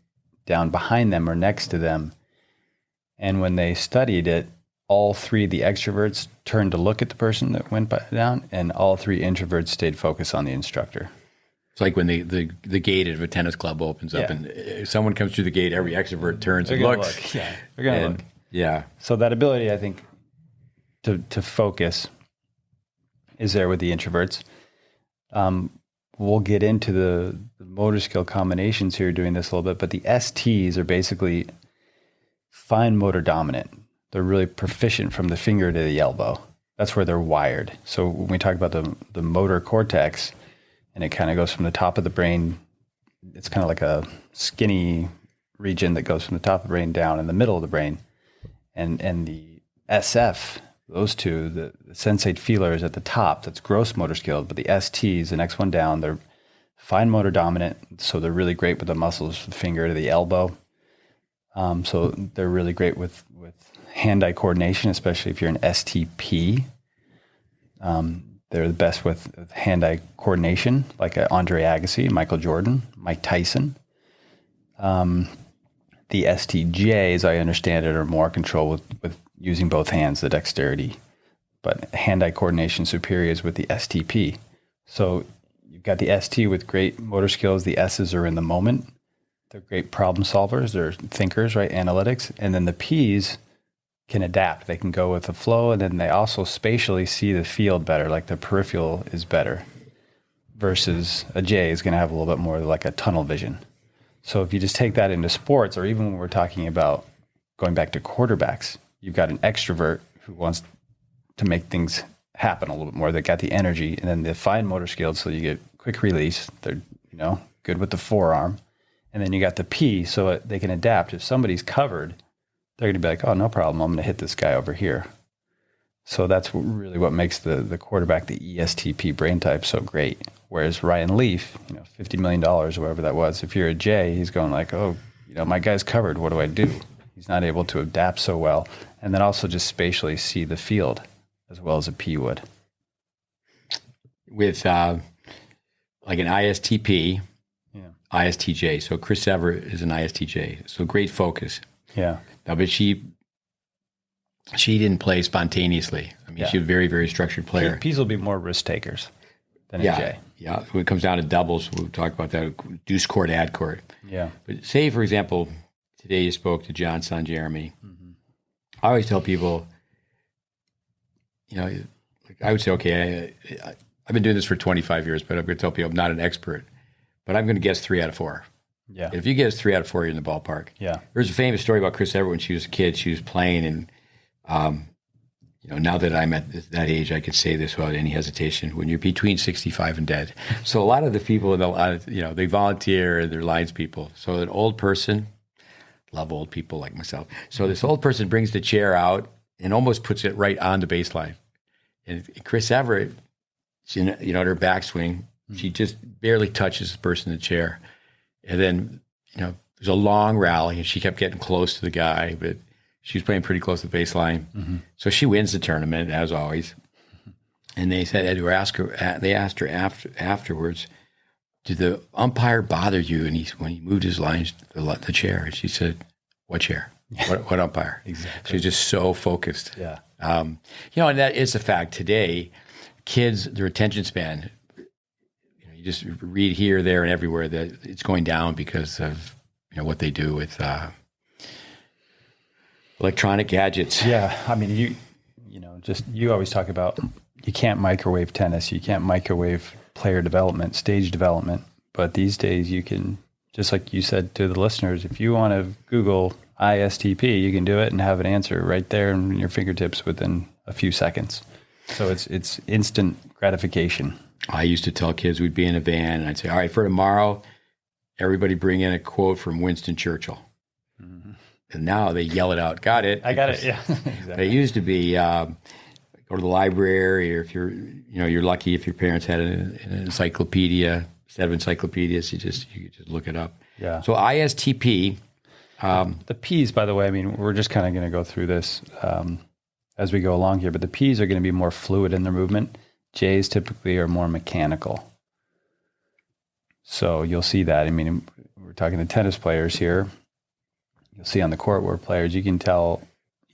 down behind them or next to them. And when they studied it, all 3 of the extroverts turned to look at the person that went down, and all 3 introverts stayed focused on the instructor. It's like when the gate of a tennis club opens up and if someone comes through the gate, every extrovert turns and looks. Look. Yeah, they're going to look. Yeah. So that ability, I think, to focus is there with the introverts. We'll get into the motor skill combinations here doing this a little bit, but the STs are basically fine motor dominant. They're really proficient from the finger to the elbow. That's where they're wired. So when we talk about the motor cortex, and it kind of goes from the top of the brain, it's kind of like a skinny region that goes from the top of the brain down in the middle of the brain. And the SF, those 2, the sensate feeler is at the top. That's gross motor skill. But the STs, the next one down, they're fine motor dominant. So they're really great with the muscles from the finger to the elbow. So they're really great with hand-eye coordination, especially if you're an STP. They're the best with hand-eye coordination, like Andre Agassi, Michael Jordan, Mike Tyson. The STJs, I understand it, are more control with using both hands, the dexterity. But hand-eye coordination superior is with the STP. So you've got the ST with great motor skills. The S's are in the moment. They're great problem solvers. They're thinkers, right? Analytics. And then the P's can adapt. They can go with the flow, and then they also spatially see the field better, like the peripheral is better, versus a J is going to have a little bit more like a tunnel vision. So if you just take that into sports, or even when we're talking about going back to quarterbacks, you've got an extrovert who wants to make things happen a little bit more. They got the energy, and then the fine motor skills, so you get quick release. They're good with the forearm, and then you got the P, so they can adapt. If somebody's covered, they're going to be like, oh, no problem. I'm going to hit this guy over here. So that's really what makes the quarterback, the ESTP brain type, so great. Whereas Ryan Leaf, $50 million or whatever that was, if you're a J, he's going like, oh, my guy's covered. What do I do? He's not able to adapt so well. And then also just spatially see the field as well as a P would. With like an ISTP, ISTJ. So Chris Everett is an ISTJ. So great focus. Yeah. Now, but she didn't play spontaneously. I mean, she's a very, very structured player. P's will be more risk takers than a J. Yeah. When it comes down to doubles, we'll talk about that. Deuce court, ad court. Yeah. But say, for example, today you spoke to John's son, Jeremy. Mm-hmm. I always tell people, I would say, okay, I've been doing this for 25 years, but I'm going to tell people I'm not an expert, but I'm going to guess 3 out of 4. Yeah. If you guess 3 out of 4, you're in the ballpark. Yeah. There's a famous story about Chris Everett when she was a kid. She was playing, and now that I'm at that age, I could say this without any hesitation. When you're between 65 and dead, so a lot of the people, they volunteer, they're lines people. So an old person, love old people like myself. So this old person brings the chair out and almost puts it right on the baseline. And Chris Everett, she, at her backswing, she just barely touches the person in the chair. And then, there's a long rally, and she kept getting close to the guy, but she was playing pretty close to the baseline. Mm-hmm. So she wins the tournament, as always. And they said, they asked her afterwards, did the umpire bother you? And when he moved his lines, the chair, and she said, what chair? What umpire? Exactly. She was just so focused. Yeah. And that is a fact. Today, kids, their attention span, you just read here, there, and everywhere that it's going down because of what they do with electronic gadgets. Yeah, I mean, you always talk about you can't microwave tennis, you can't microwave player development, stage development, but these days you can, just like you said to the listeners, if you want to Google ISTP, you can do it and have an answer right there in your fingertips within a few seconds. So it's instant gratification. I used to tell kids we'd be in a van, and I'd say, all right, for tomorrow, everybody bring in a quote from Winston Churchill. Mm-hmm. And now they yell it out. Got it. I got it. Yeah. Exactly. It used to be go to the library, or if you're lucky if your parents had an encyclopedia. Instead of encyclopedias, you could just look it up. Yeah. So ISTP. The P's, by the way, I mean, we're just kind of going to go through this as we go along here, but the P's are going to be more fluid in their movement. J's typically are more mechanical. So you'll see that. I mean, we're talking to tennis players here. You'll see on the court where players, you can tell,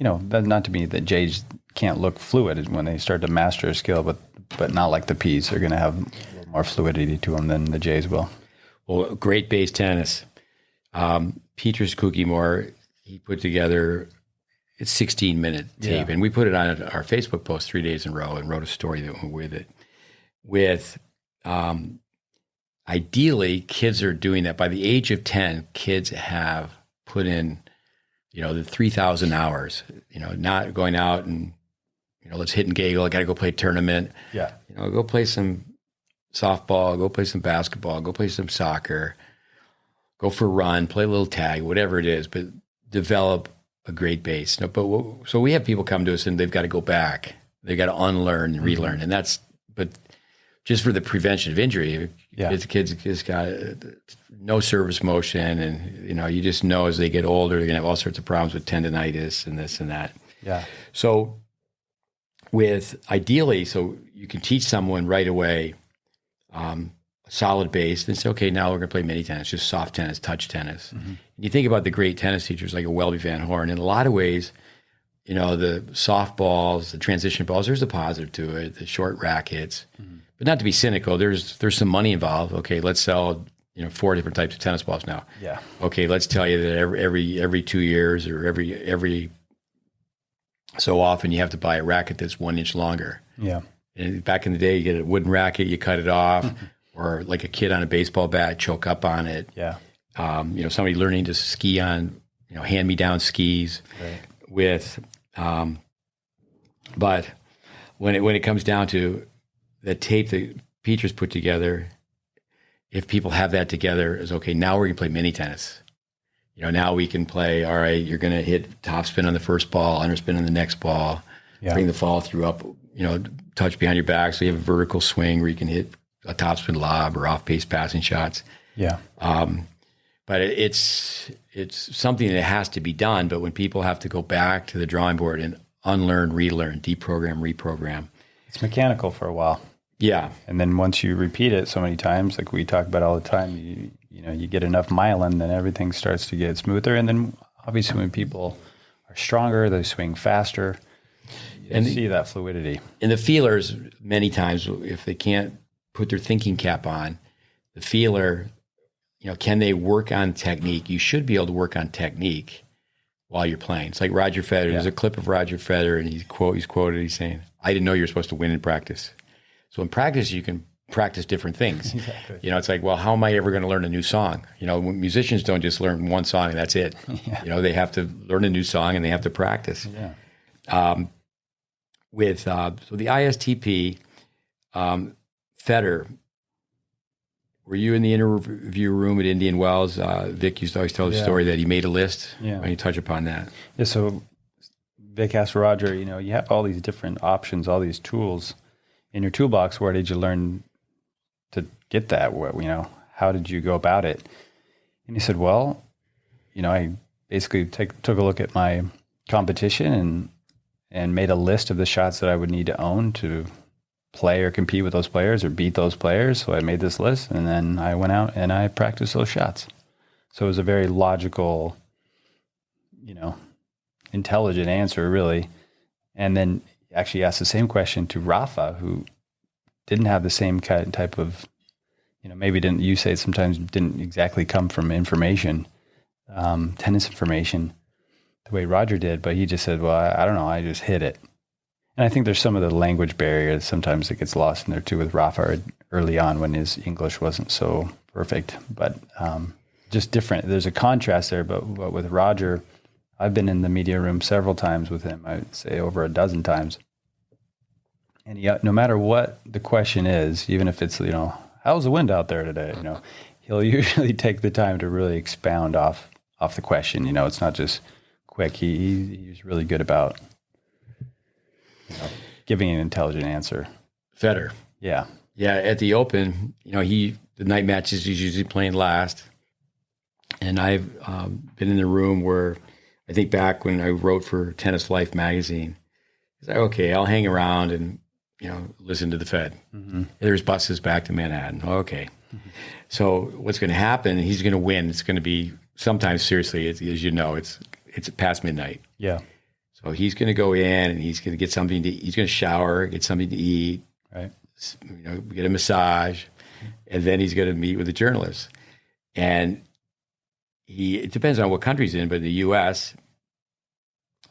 not to me that J's can't look fluid when they start to master a skill, but not like the P's. They're going to have a little more fluidity to them than the J's will. Well, GreatBase Tennis. Petrus Kukimore, he put together it's 16-minute tape, and we put it on our Facebook post 3 days in a row and wrote a story that went with it. With ideally, kids are doing that by the age of 10. Kids have put in, the 3,000 hours. Not going out and let's hit and giggle. I got to go play a tournament. Yeah, go play some softball. Go play some basketball. Go play some soccer. Go for a run. Play a little tag. Whatever it is, but develop a great base. So we have people come to us and they've got to go back. They've got to unlearn and relearn. And but just for the prevention of injury, kids just got no service motion. And, you just know as they get older, they're going to have all sorts of problems with tendonitis and this and that. Yeah. So ideally, you can teach someone right away, solid base, then say, okay, now we're going to play mini tennis, just soft tennis, touch tennis. Mm-hmm. And you think about the great tennis teachers like a Welby Van Horn. In a lot of ways, the softballs, the transition balls, there's a positive to it, the short rackets. Mm-hmm. But not to be cynical, there's some money involved. Okay, let's sell 4 different types of tennis balls now. Yeah. Okay, let's tell you that every 2 years or every so often you have to buy a racket that's 1 inch longer. Yeah. And back in the day, you get a wooden racket, you cut it off. Mm-hmm. Or like a kid on a baseball bat, choke up on it. Yeah. Somebody learning to ski on, hand-me-down skis. Right. But when it comes down to the tape that Peter's put together, if people have that together, is okay. Now we're gonna play mini tennis. Now we can play. All right, you're gonna hit top spin on the first ball, underspin on the next ball, bring the follow through up. Touch behind your back, so you have a vertical swing where you can hit a topspin lob or off pace passing shots. Yeah. But it's something that has to be done. But when people have to go back to the drawing board and unlearn, relearn, deprogram, reprogram, it's mechanical for a while. Yeah. And then once you repeat it so many times, like we talk about all the time, you get enough myelin, then everything starts to get smoother. And then obviously when people are stronger, they swing faster. And see that fluidity. And the feelers, many times, if they can't put their thinking cap on, the feeler, can they work on technique? You should be able to work on technique while you're playing. It's like Roger Federer. There's a clip of Roger Federer, and he's quoted, he's saying, "I didn't know you were supposed to win in practice." So in practice, you can practice different things. Exactly. It's like, well, how am I ever going to learn a new song? Musicians don't just learn one song and that's it. Yeah. They have to learn a new song and they have to practice. Yeah. So the ISTP, Federer, were you in the interview room at Indian Wells? Vic used to always tell the story that he made a list. Yeah. Why don't you touch upon that? Yeah. So Vic asked Roger, you have all these different options, all these tools in your toolbox. Where did you learn to get that? How did you go about it? And he said, well, I basically took a look at my competition and made a list of the shots that I would need to own to play or compete with those players or beat those players. So I made this list, and then I went out and I practiced those shots. So it was a very logical, intelligent answer, really. And then actually asked the same question to Rafa, who didn't have the same type of, maybe didn't, you say sometimes didn't exactly come from information, tennis information, the way Roger did, but he just said, well, I don't know, I just hit it. And I think there's some of the language barrier sometimes that gets lost in there too with Rafa early on when his English wasn't so perfect, but just different. There's a contrast there, but with Roger, I've been in the media room several times with him, I'd say over a dozen times. And no matter what the question is, even if it's, how's the wind out there today? He'll usually take the time to really expound off the question. It's not just quick. He's really good about giving an intelligent answer. Federer. Yeah. Yeah. At the Open, the night matches he's usually playing last. And I've been in the room where I think back when I wrote for Tennis Life magazine, it's like, okay, I'll hang around and, listen to the Fed. Mm-hmm. There's buses back to Manhattan. Okay. Mm-hmm. So what's going to happen, he's going to win. It's going to be sometimes, seriously, as it's past midnight. Yeah. So he's going to go in and he's going to get something to eat. He's going to shower, get something to eat, right? Get a massage, and then he's going to meet with the journalists. And it depends on what country he's in, but in the U.S.,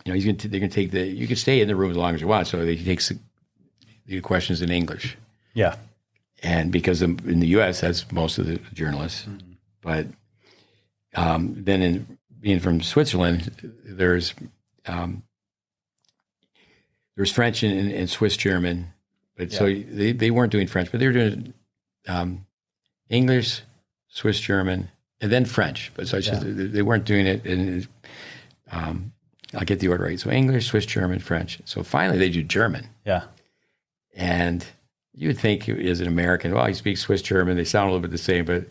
they're going to take you can stay in the room as long as you want. So he takes the questions in English. Yeah. And because in the U.S., that's most of the journalists. Mm-hmm. But then being from Switzerland, there's French and Swiss German, but so they weren't doing French, but they were doing English, Swiss German, and then French. But so they weren't doing it. And I'll get the order right. So English, Swiss German, French. So finally they do German. Yeah. And you would think as an American, well, he speaks Swiss German. They sound a little bit the same, but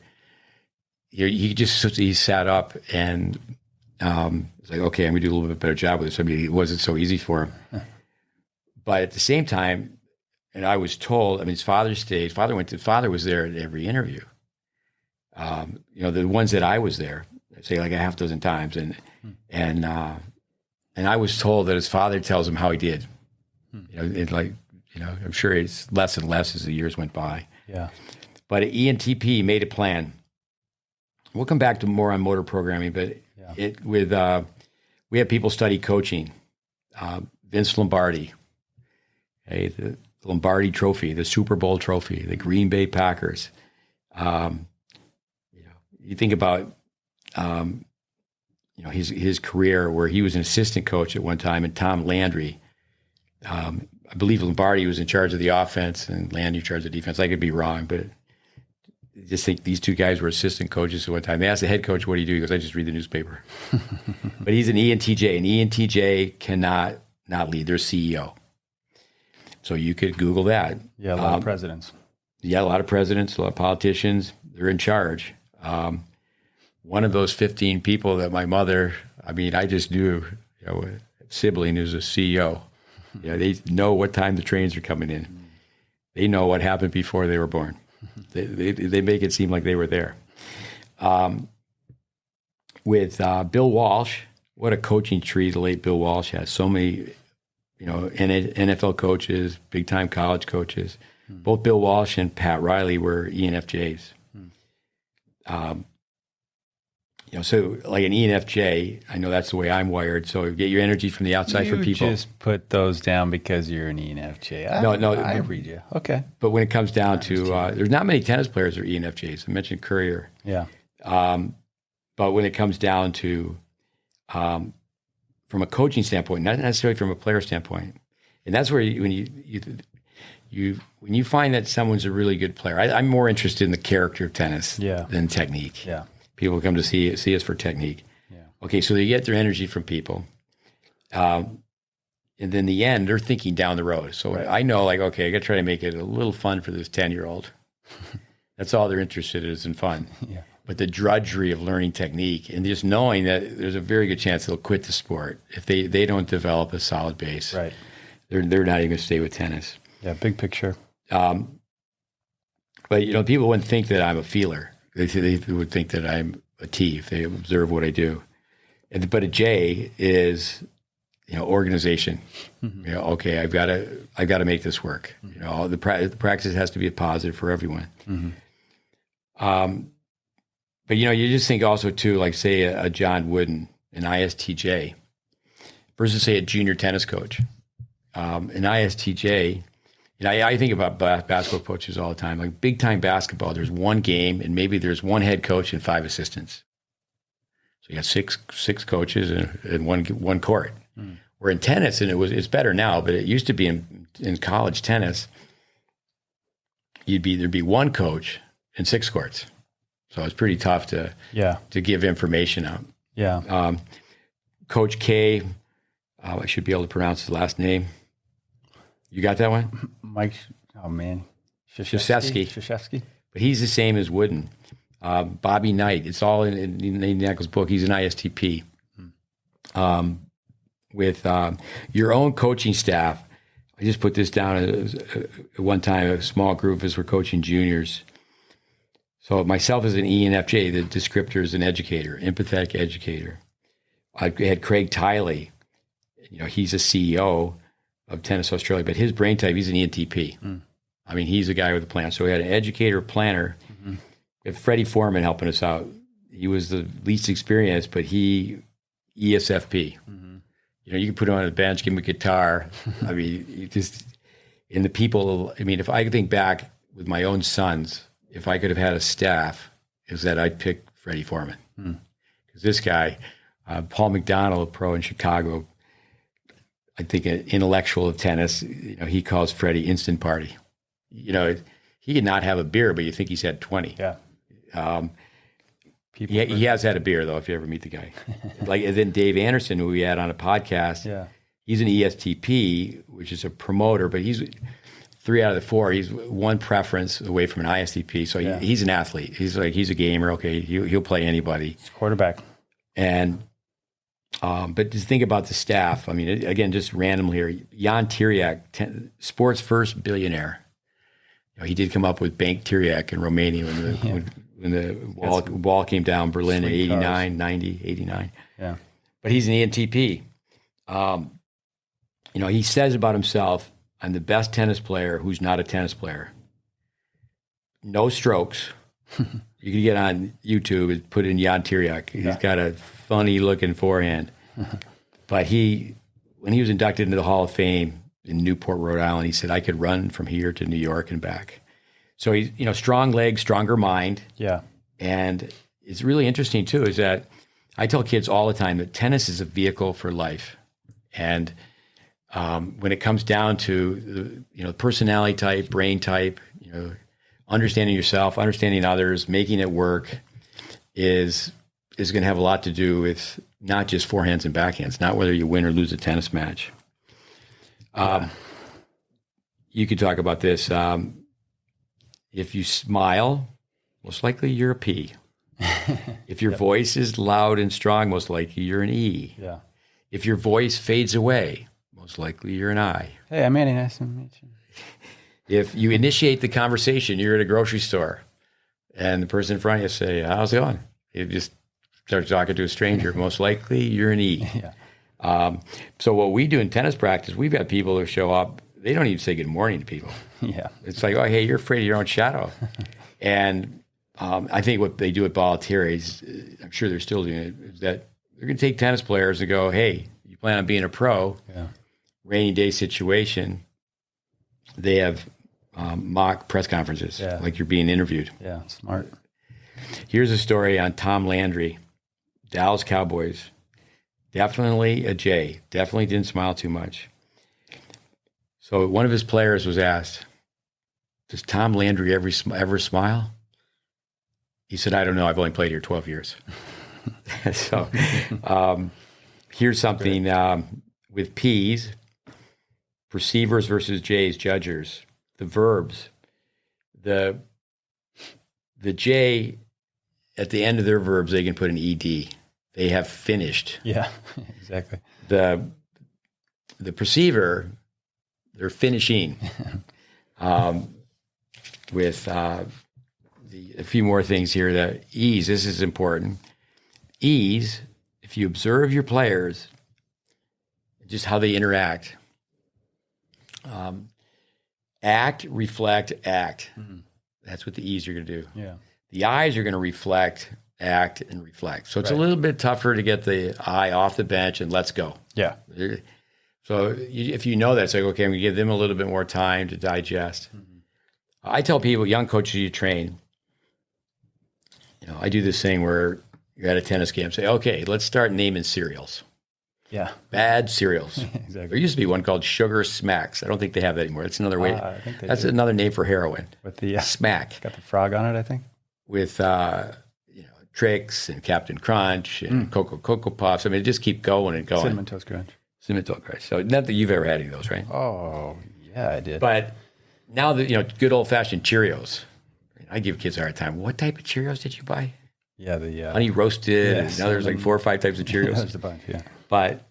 he sat up and it's like, okay, I'm going to do a little bit better job with this. I mean, it wasn't so easy for him. Huh. But at the same time, and I was told, his father stayed. Father was there at every interview. The ones that I was there, I'd say like a half dozen times, and I was told that his father tells him how he did. I'm sure it's less and less as the years went by. Yeah. But ENTP made a plan. We'll come back to more on motor programming, but we have people study coaching. Vince Lombardi, the Lombardi Trophy, the Super Bowl trophy, the Green Bay Packers. You think about his career where he was an assistant coach at one time, and Tom Landry. I believe Lombardi was in charge of the offense and Landry in charge of the defense. I could be wrong, but I just think these two guys were assistant coaches at one time. They asked the head coach, what do you do? He goes, I just read the newspaper. But he's an ENTJ, and ENTJ cannot not lead. They're CEO. So you could Google that. Yeah, a lot of presidents. Yeah, a lot of presidents, a lot of politicians. They're in charge. One of those 15 people that my mother, I just knew, sibling who's a CEO. They know what time the trains are coming in. They know what happened before they were born. They make it seem like they were there. With Bill Walsh, what a coaching tree the late Bill Walsh has. So many, NFL coaches, big-time college coaches. Both Bill Walsh and Pat Riley were ENFJs. So like an ENFJ, I know that's the way I'm wired. So you get your energy from the outside from people. You just put those down because you're an ENFJ. No, I read you. Okay. But when it comes down to, there's not many tennis players who are ENFJs. I mentioned Courier. Yeah. But when it comes down to, from a coaching standpoint, not necessarily from a player standpoint, and that's where when you find that someone's a really good player, I'm more interested in the character of tennis than technique. Yeah. People come to see us for technique. Yeah. Okay, so they get their energy from people. And then in the end, they're thinking down the road. So I know, okay, I got to try to make it a little fun for this 10-year-old. That's all they're interested in is in fun. Yeah. But the drudgery of learning technique and just knowing that there's a very good chance they'll quit the sport if they don't develop a solid base. Right. They're not even going to stay with tennis. Yeah, big picture. But, people wouldn't think that I'm a feeler. They would think that I'm a T if they observe what I do. But a J is, organization. Mm-hmm. Okay, I've got to make this work. Mm-hmm. The practice has to be a positive for everyone. Mm-hmm. But you just think also too, like say a John Wooden, an ISTJ, versus say a junior tennis coach. An ISTJ. I think about basketball coaches all the time. Like big-time basketball, there's one game, and maybe there's one head coach and 5 assistants. So you got six coaches and one court. Mm. Where in tennis, and it's better now, but it used to be in college tennis, there'd be one coach and 6 courts. So it's pretty tough to give information out. Yeah. Coach K, I should be able to pronounce his last name. You got that one? Mike, Krzyzewski. But he's the same as Wooden. Bobby Knight, it's all in Niednagel's book. He's an ISTP. With your own coaching staff, I just put this down at one time, a small group of us were coaching juniors. So myself as an ENFJ, the descriptor is an educator, empathetic educator. I had Craig Tiley. He's a CEO of Tennis Australia, but his brain type, he's an ENTP. Mm. He's a guy with a plan. So we had an educator, planner. Mm-hmm. We had Freddie Foreman helping us out. He was the least experienced, but he ESFP. Mm-hmm. You can put him on the bench, give him a guitar. And the people, if I could think back with my own sons, if I could have had a staff, is that I'd pick Freddie Foreman. Because this guy, Paul McDonald, a pro in Chicago, I think an intellectual of tennis, he calls Freddie instant party. He could not have a beer, but you think he's had 20. Yeah. He has had a beer, though, if you ever meet the guy. And then Dave Anderson, who we had on a podcast, he's an ESTP, which is a promoter, but he's 3 out of the 4. He's one preference away from an ISTP. So he's an athlete. He's a gamer. Okay, he'll play anybody. He's quarterback. And but just think about the staff. Again, just randomly here, Jan Tiriac, sports first billionaire. He did come up with Bank Tiriac in Romania when the wall came down Berlin in 89, 90, 89. Yeah. But he's an ENTP. He says about himself, I'm the best tennis player who's not a tennis player. No strokes. You can get on YouTube and put in Jan Tiriac. He's got a funny-looking forehand. But when he was inducted into the Hall of Fame in Newport, Rhode Island, he said, I could run from here to New York and back. So he's, strong legs, stronger mind. Yeah. And it's really interesting, too, is that I tell kids all the time that tennis is a vehicle for life. And when it comes down to personality type, brain type, understanding yourself, understanding others, making it work is going to have a lot to do with not just forehands and backhands, not whether you win or lose a tennis match. You could talk about this. If you smile, most likely you're a P. If your voice is loud and strong, most likely you're an E. Yeah. If your voice fades away, most likely you're an I. Hey, I'm Andy. Nice to meet you. If you initiate the conversation, you're at a grocery store, and the person in front of you say, "How's it going?" You just start talking to a stranger. Most likely you're an E. Yeah. So what we do in tennis practice, we've got people who show up. They don't even say good morning to people. Yeah. It's like, oh, hey, you're afraid of your own shadow. And I think what they do at Bollettieri, I'm sure they're still doing it, is that they're going to take tennis players and go, hey, you plan on being a pro, rainy day situation. They have mock press conferences, like you're being interviewed. Yeah, smart. Here's a story on Tom Landry, Dallas Cowboys. Definitely a J. Definitely didn't smile too much. So one of his players was asked, does Tom Landry ever smile? He said, I don't know. I've only played here 12 years. So here's something with P's, perceivers versus J's, judgers, the verbs. The J, at the end of their verbs, they can put an ED. They have finished. Yeah, exactly. The perceiver, they're finishing. With a few more things here. The E's, this is important. E's, if you observe your players, just how they interact, act, reflect, act. Mm-hmm. That's what the E's are going to do. Yeah. The I's are going to reflect, act, and reflect. So it's a little bit tougher to get the I off the bench and let's go. Yeah. So if you know that, it's like, okay, I'm going to give them a little bit more time to digest. Mm-hmm. I tell people, young coaches you train, I do this thing where you're at a tennis game, say, okay, let's start naming cereals. Yeah. Bad cereals. Exactly. There used to be one called Sugar Smacks. I don't think they have that anymore. That's another way. That's another name for heroin. With the Smack. Got the frog on it, I think. With Tricks and Captain Crunch and Cocoa Puffs. I mean, just keep going and going. Cinnamon Toast Crunch. Cinnamon Toast Crunch. So not that you've ever had any of those, right? Oh, yeah, I did. But now that, good old-fashioned Cheerios. I give kids a hard time. What type of Cheerios did you buy? Yeah, the honey roasted. Yes, and now there's like 4 or 5 types of Cheerios. There's a bunch, yeah. But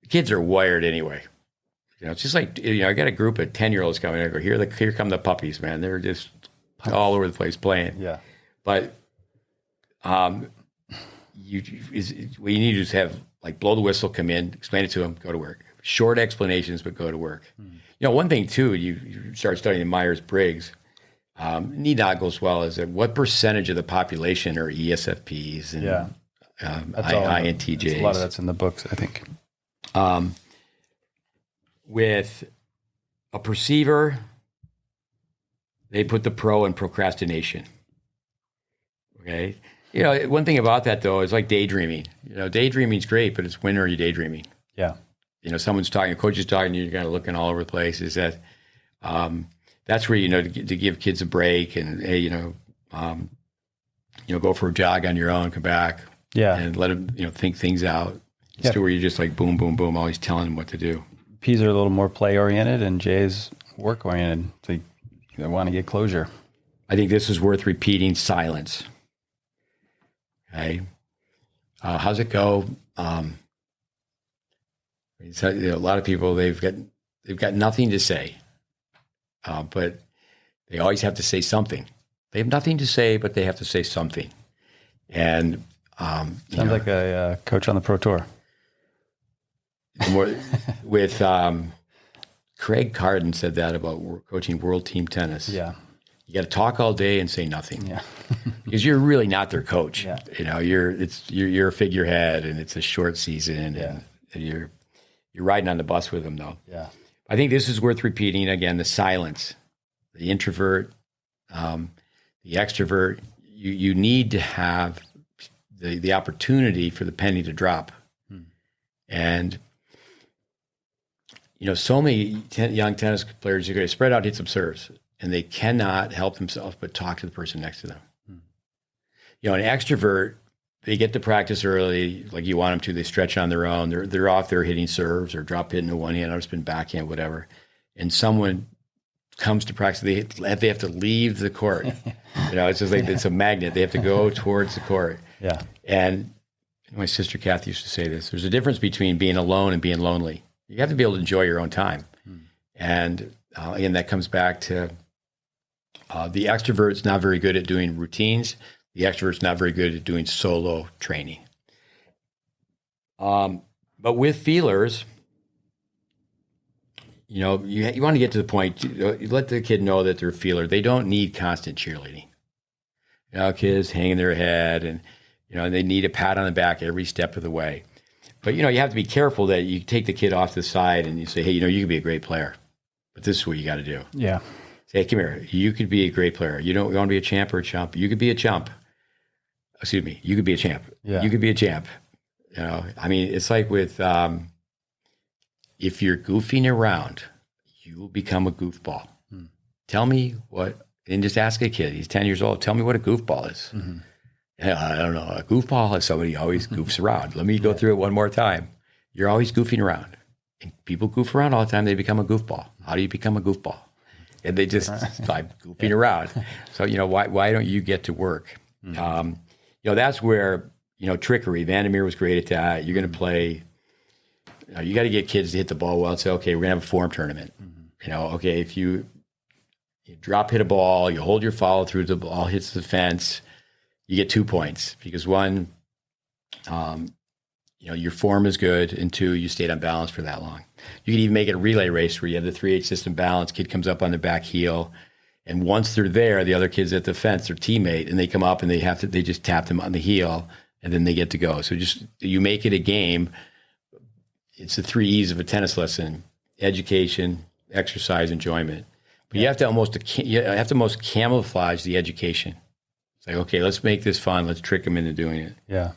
kids are wired anyway. It's just like, I got a group of 10-year-olds coming. I go, here come the puppies, man. They're just all over the place playing. Yeah. But what you need to just have, like, blow the whistle, come in, explain it to them, go to work. Short explanations, but go to work. One thing, too, you start studying Myers-Briggs, Niednagel as well, is that what percentage of the population are ESFPs and INTJs? A lot of that's in the books, I think. With a perceiver, they put the pro in procrastination. Okay? One thing about that, though, is like daydreaming. Daydreaming's great, but it's when are you daydreaming? Yeah. Someone's talking, a coach is talking, you're kind of looking all over the place. Is that that's where, to give kids a break and, hey, go for a jog on your own, come back. Yeah. And let them, think things out. It's where you're just like boom, boom, boom, always telling them what to do. P's are a little more play-oriented and J's work-oriented. So they want to get closure. I think this is worth repeating, silence. Okay. How's it go? A lot of people, they've got nothing to say, but they always have to say something. They have nothing to say, but they have to say something. And sounds like a coach on the Pro Tour. With Craig Carden said that about coaching world team tennis. Yeah, you got to talk all day and say nothing. Yeah, because you're really not their coach. Yeah. You're a figurehead, and it's a short season, and you're riding on the bus with them, though. Yeah, I think this is worth repeating again. The silence, the introvert, the extrovert. You need to have the opportunity for the penny to drop, and so many young tennis players are going to spread out, hit some serves, and they cannot help themselves but talk to the person next to them. An extrovert, they get to practice early, like you want them to. They stretch on their own. They're off there hitting serves or drop hitting a one hand, or spin backhand, whatever. And someone comes to practice, they have to leave the court. It's just like it's a magnet. They have to go towards the court. Yeah. And my sister Kathy used to say this: there's a difference between being alone and being lonely. You have to be able to enjoy your own time. And again, that comes back to the extrovert's not very good at doing routines. The extrovert's not very good at doing solo training. But with feelers, you want to get to the point, you let the kid know that they're a feeler. They don't need constant cheerleading. Kids hanging their head and, they need a pat on the back every step of the way. But, you have to be careful that you take the kid off to the side and you say, hey, you can be a great player, but this is what you got to do. Yeah. Say, hey, come here. You could be a great player. You want to be a champ or a chump? You could be a chump. Excuse me. You could be a champ. Yeah. You could be a champ. It's like with, if you're goofing around, you will become a goofball. Tell me what, and just ask a kid, he's 10 years old, tell me what a goofball is. I don't know. A goofball is somebody who always goofs around. Let me go through it one more time. You're always goofing around. And people goof around all the time, they become a goofball. How do you become a goofball? And they just by goofing around. So, why don't you get to work? That's where, trickery. Vandermeer was great at that. You're going to play, you got to get kids to hit the ball well and say, okay, we're going to have a form tournament. Okay, if you drop hit a ball, you hold your follow through, the ball hits the fence, you get 2 points because one, your form is good, and two, you stayed on balance for that long. You can even make it a relay race where you have the 3/8 system balance, kid comes up on the back heel, and once they're there, the other kid's at the fence, their teammate, and they come up and they just tap them on the heel, and then they get to go. So you make it a game. It's the 3 E's of a tennis lesson: education, exercise, enjoyment. But you have to almost camouflage the education. It's like, okay, let's make this fun. Let's trick them into doing it. Yeah.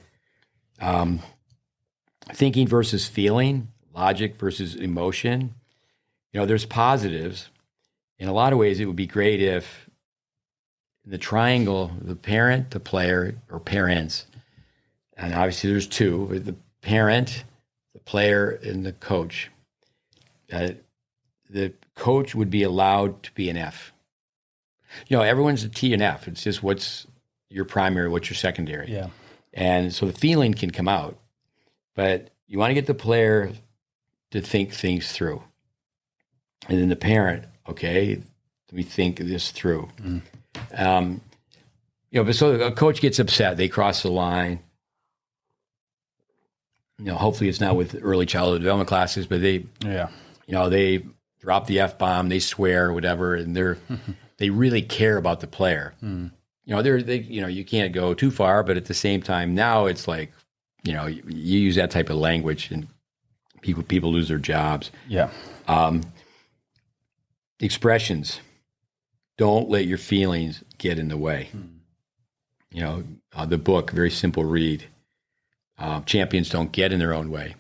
Thinking versus feeling, logic versus emotion. There's positives. In a lot of ways, it would be great if in the triangle, the parent, the player, or parents, and obviously there's two, but the parent, the player, and the coach. The coach would be allowed to be an F. Everyone's a T and F. It's just what's your primary, what's your secondary. Yeah. And so the feeling can come out, but you want to get the player to think things through. And then the parent, okay, let me think this through. But so a coach gets upset, they cross the line. Hopefully it's not with early childhood development classes, but they drop the F-bomb, they swear, whatever, and they really care about the player. You can't go too far, but at the same time, now it's like, you use that type of language and people lose their jobs. Yeah. Expressions. Don't let your feelings get in the way. The book, very simple read. Champions don't get in their own way.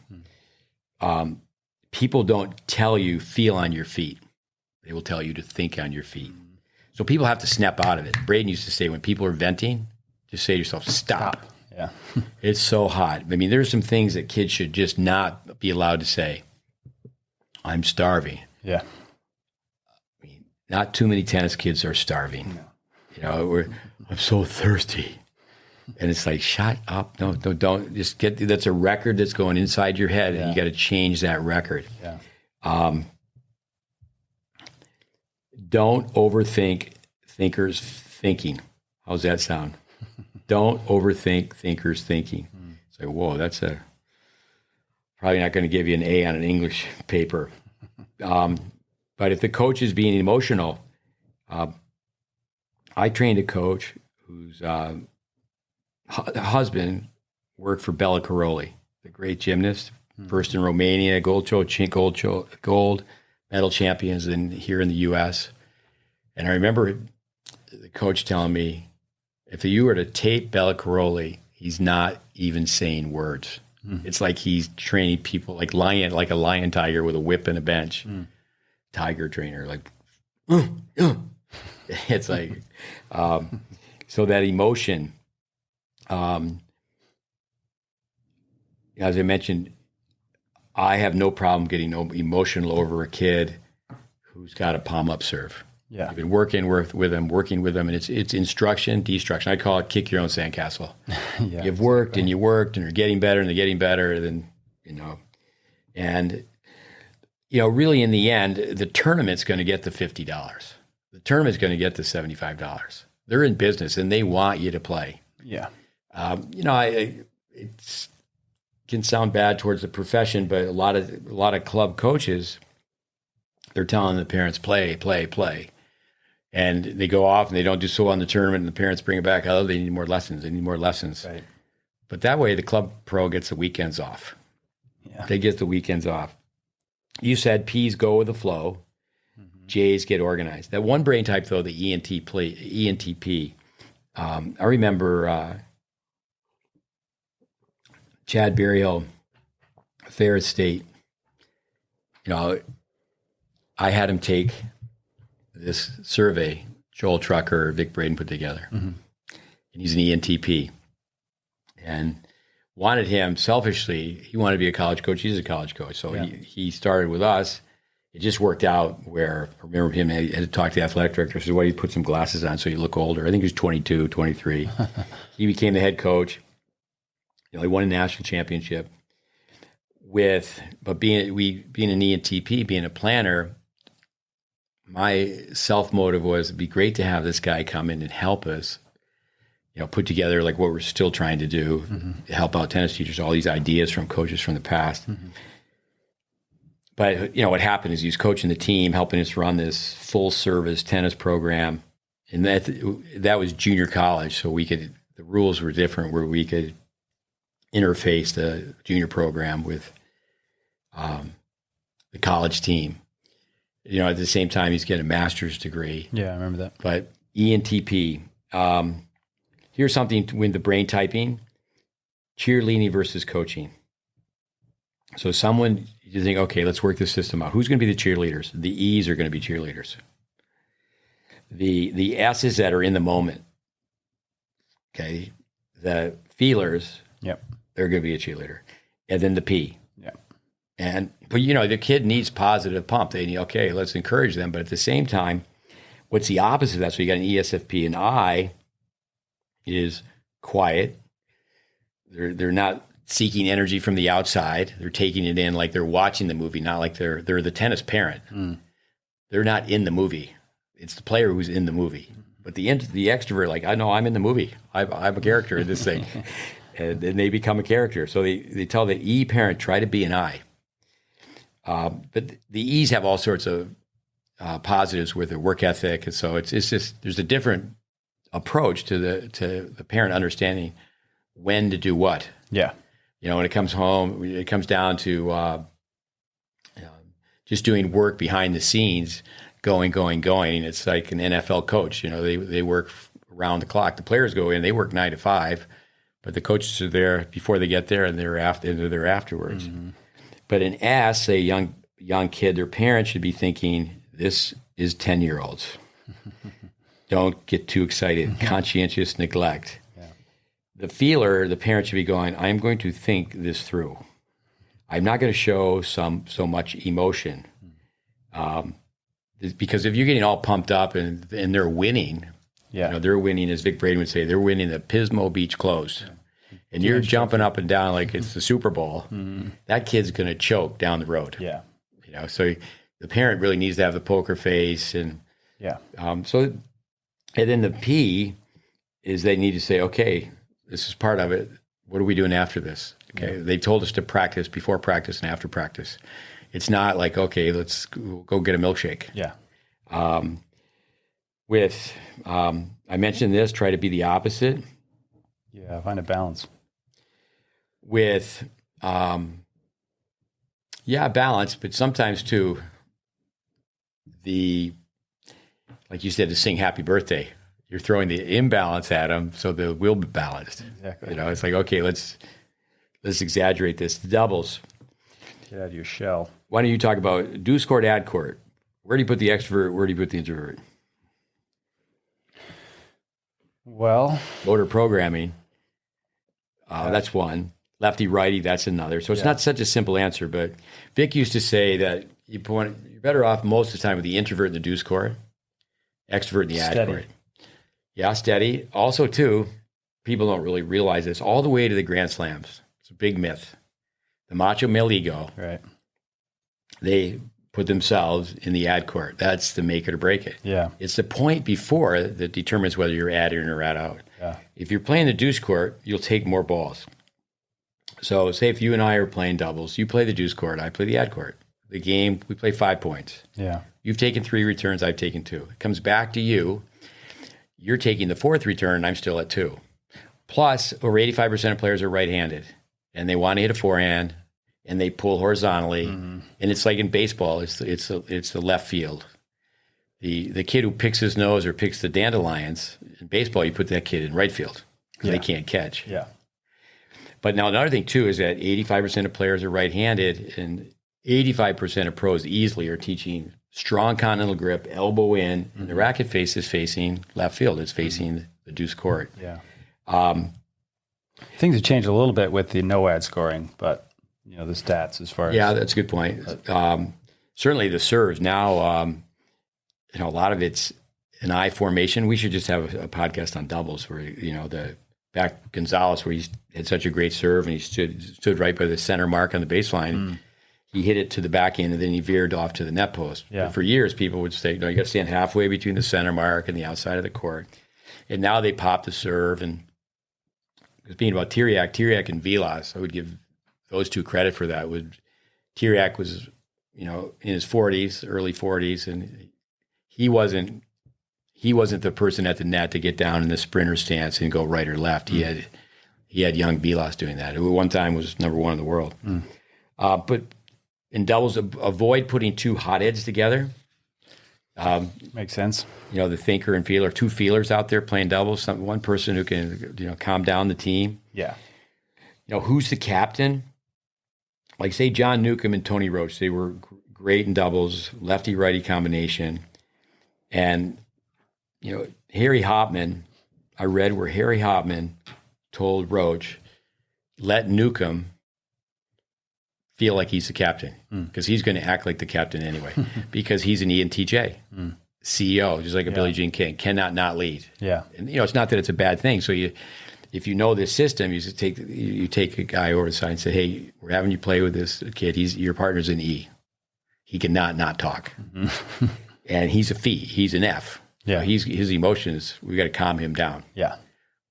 People don't tell you feel on your feet. They will tell you to think on your feet. So people have to snap out of it. Braden used to say, when people are venting, just say to yourself, stop. Yeah. It's so hot. There's some things that kids should just not be allowed to say. I'm starving. Yeah. Not too many tennis kids are starving. No. I'm so thirsty. And it's like, shut up. No, don't just that's a record that's going inside your head, and you got to change that record. Yeah. Don't overthink thinkers' thinking. How's that sound? Don't overthink thinkers' thinking. It's like, whoa, that's probably not going to give you an A on an English paper. But if the coach is being emotional, I trained a coach whose husband worked for Bella Caroli, the great gymnast, first in Romania, gold medal champions here in the U.S. And I remember the coach telling me, if you were to tape Bella Caroli, he's not even saying words. It's like he's training people like a lion tiger with a whip and a bench. Tiger trainer, like, it's like, so that emotion, as I mentioned, I have no problem getting emotional over a kid who's got a palm up serve. Yeah. I've been working with them, and it's instruction, destruction. I call it kick your own sandcastle. Yeah, You've worked and you're getting better and they're getting better. Then, and, really in the end, the tournament's going to get the $50. The tournament's going to get the $75. They're in business and they want you to play. Yeah. It can sound bad towards the profession, but a lot of club coaches, they're telling the parents, play. And they go off and they don't do so well in the tournament, and the parents bring it back. Oh, they need more lessons. Right. But that way, the club pro gets the weekends off. Yeah. They get the weekends off. You said P's go with the flow. J's get organized. That one brain type, though, the ENTP. I remember Chad Berryhill, Ferris State. I had him take this survey Joel Trucker, Vic Braden put together. And he's an ENTP. And wanted him, selfishly, he wanted to be a college coach. He's a college coach. So he started with us. It just worked out where, I remember him, I had to talk to the athletic director. Said, "Why do you put some glasses on so you look older?" I think he was 22, 23. He became the head coach. He won a national championship. But being an ENTP, being a planner, my self-motive was it'd be great to have this guy come in and help us, put together like what we're still trying to do, to help out tennis teachers, all these ideas from coaches from the past. But, what happened is he was coaching the team, helping us run this full-service tennis program. And that was junior college, so the rules were different where we could interface the junior program with the college team. At the same time, he's getting a master's degree. Yeah, I remember that. But ENTP, here's something with the brain typing, cheerleading versus coaching. So you think, okay, let's work this system out. Who's going to be the cheerleaders? The E's are going to be cheerleaders. The S's that are in the moment, okay, the feelers, they're going to be a cheerleader. And then the P. But the kid needs positive pump. They need, okay, let's encourage them. But at the same time, what's the opposite of that? So you got an ESFP. An I is quiet. They're not seeking energy from the outside. They're taking it in like they're watching the movie, not like they're the tennis parent. They're not in the movie. It's the player who's in the movie. But the extrovert, like, I know I'm in the movie. I'm a character in this thing. And then they become a character. So they tell the E parent, try to be an I. But the E's have all sorts of positives with their work ethic, and so it's just there's a different approach to the parent understanding when to do what. Yeah, when it comes home, it comes down to just doing work behind the scenes, going. It's like an NFL coach. They work around the clock. The players go in, they work 9 to 5, but the coaches are there before they get there, and they're there afterwards. But an S, a young kid, their parents should be thinking, this is 10-year-olds. Don't get too excited. Conscientious neglect. Yeah. The feeler, the parent should be going, I'm going to think this through. I'm not going to show so much emotion. Because if you're getting all pumped up and they're winning, they're winning, as Vic Braden would say, they're winning the Pismo Beach closed. Yeah. And you're jumping up and down like it's the Super Bowl, that kid's going to choke down the road. Yeah. So the parent really needs to have the poker face. And and then the P is they need to say, okay, this is part of it. What are we doing after this? Okay. They've told us to practice before practice and after practice. It's not like, okay, let's go get a milkshake. Yeah. I mentioned this, try to be the opposite. Yeah. Find a balance. Balance, but sometimes too, like you said, to sing happy birthday, you're throwing the imbalance at them so they will be balanced. Exactly. It's like, okay, let's let's exaggerate this. The doubles. Get out of your shell. Why don't you talk about deuce court, ad court? Where do you put the extrovert? Where do you put the introvert? Well, Motor programming. That's one. Lefty, righty, that's another. So it's not such a simple answer, but Vic used to say that you're better off most of the time with the introvert in the deuce court, extrovert in the ad court. Yeah, steady. Also, too, people don't really realize this, all the way to the Grand Slams. It's a big myth. The macho male ego, right. They put themselves in the ad court. That's the make it or break it. Yeah. It's the point before that determines whether you're ad in or ad out. Yeah. If you're playing the deuce court, you'll take more balls. So say if you and I are playing doubles, you play the deuce court, I play the ad court. The game, we play 5 points. Yeah. You've taken 3 returns, I've taken 2. It comes back to you. You're taking the 4th return, and I'm still at 2. Plus, over 85% of players are right-handed, and they want to hit a forehand, and they pull horizontally. Mm-hmm. And it's like in baseball, it's the left field. The kid who picks his nose or picks the dandelions, in baseball, you put that kid in right field because they can't catch. Yeah. But now another thing, too, is that 85% of players are right-handed, and 85% of pros easily are teaching strong continental grip, elbow in, and the racket face is facing left field. It's facing the deuce court. Yeah. Things have changed a little bit with the no ad scoring, but the stats as far as that's a good point. Certainly the serves now. A lot of it's an eye formation. We should just have a podcast on doubles where the back Gonzalez, where he had such a great serve and he stood right by the center mark on the baseline. He hit it to the back end and then he veered off to the net post. Yeah. But for years, people would say, no, you got to stand halfway between the center mark and the outside of the court. And now they pop the serve. And being about Tiriac and Vilas, I would give those two credit for that. Tiriac was, in his 40s, early 40s, and he wasn't the person at the net to get down in the sprinter stance and go right or left. He had young Vilas doing that, who at one time was number 1 in the world. But in doubles, avoid putting 2 hotheads together. Makes sense. The thinker and feeler, 2 feelers out there playing doubles. One person who can, calm down the team. Yeah. Who's the captain? Like say John Newcomb and Tony Roach, they were great in doubles, lefty-righty combination. And, Harry Hopman, I read where Harry Hopman told Roach, let Newcomb feel like he's the captain because he's going to act like the captain anyway because he's an ENTJ, CEO, just like a Billie Jean King, cannot not lead. Yeah. And, it's not that it's a bad thing. So if you know this system, you just take a guy over the side and say, hey, we're having you play with this kid. Your partner's an E. He cannot not talk. Mm-hmm. And he's a F. He's an F. Yeah. His emotions, we got to calm him down. Yeah.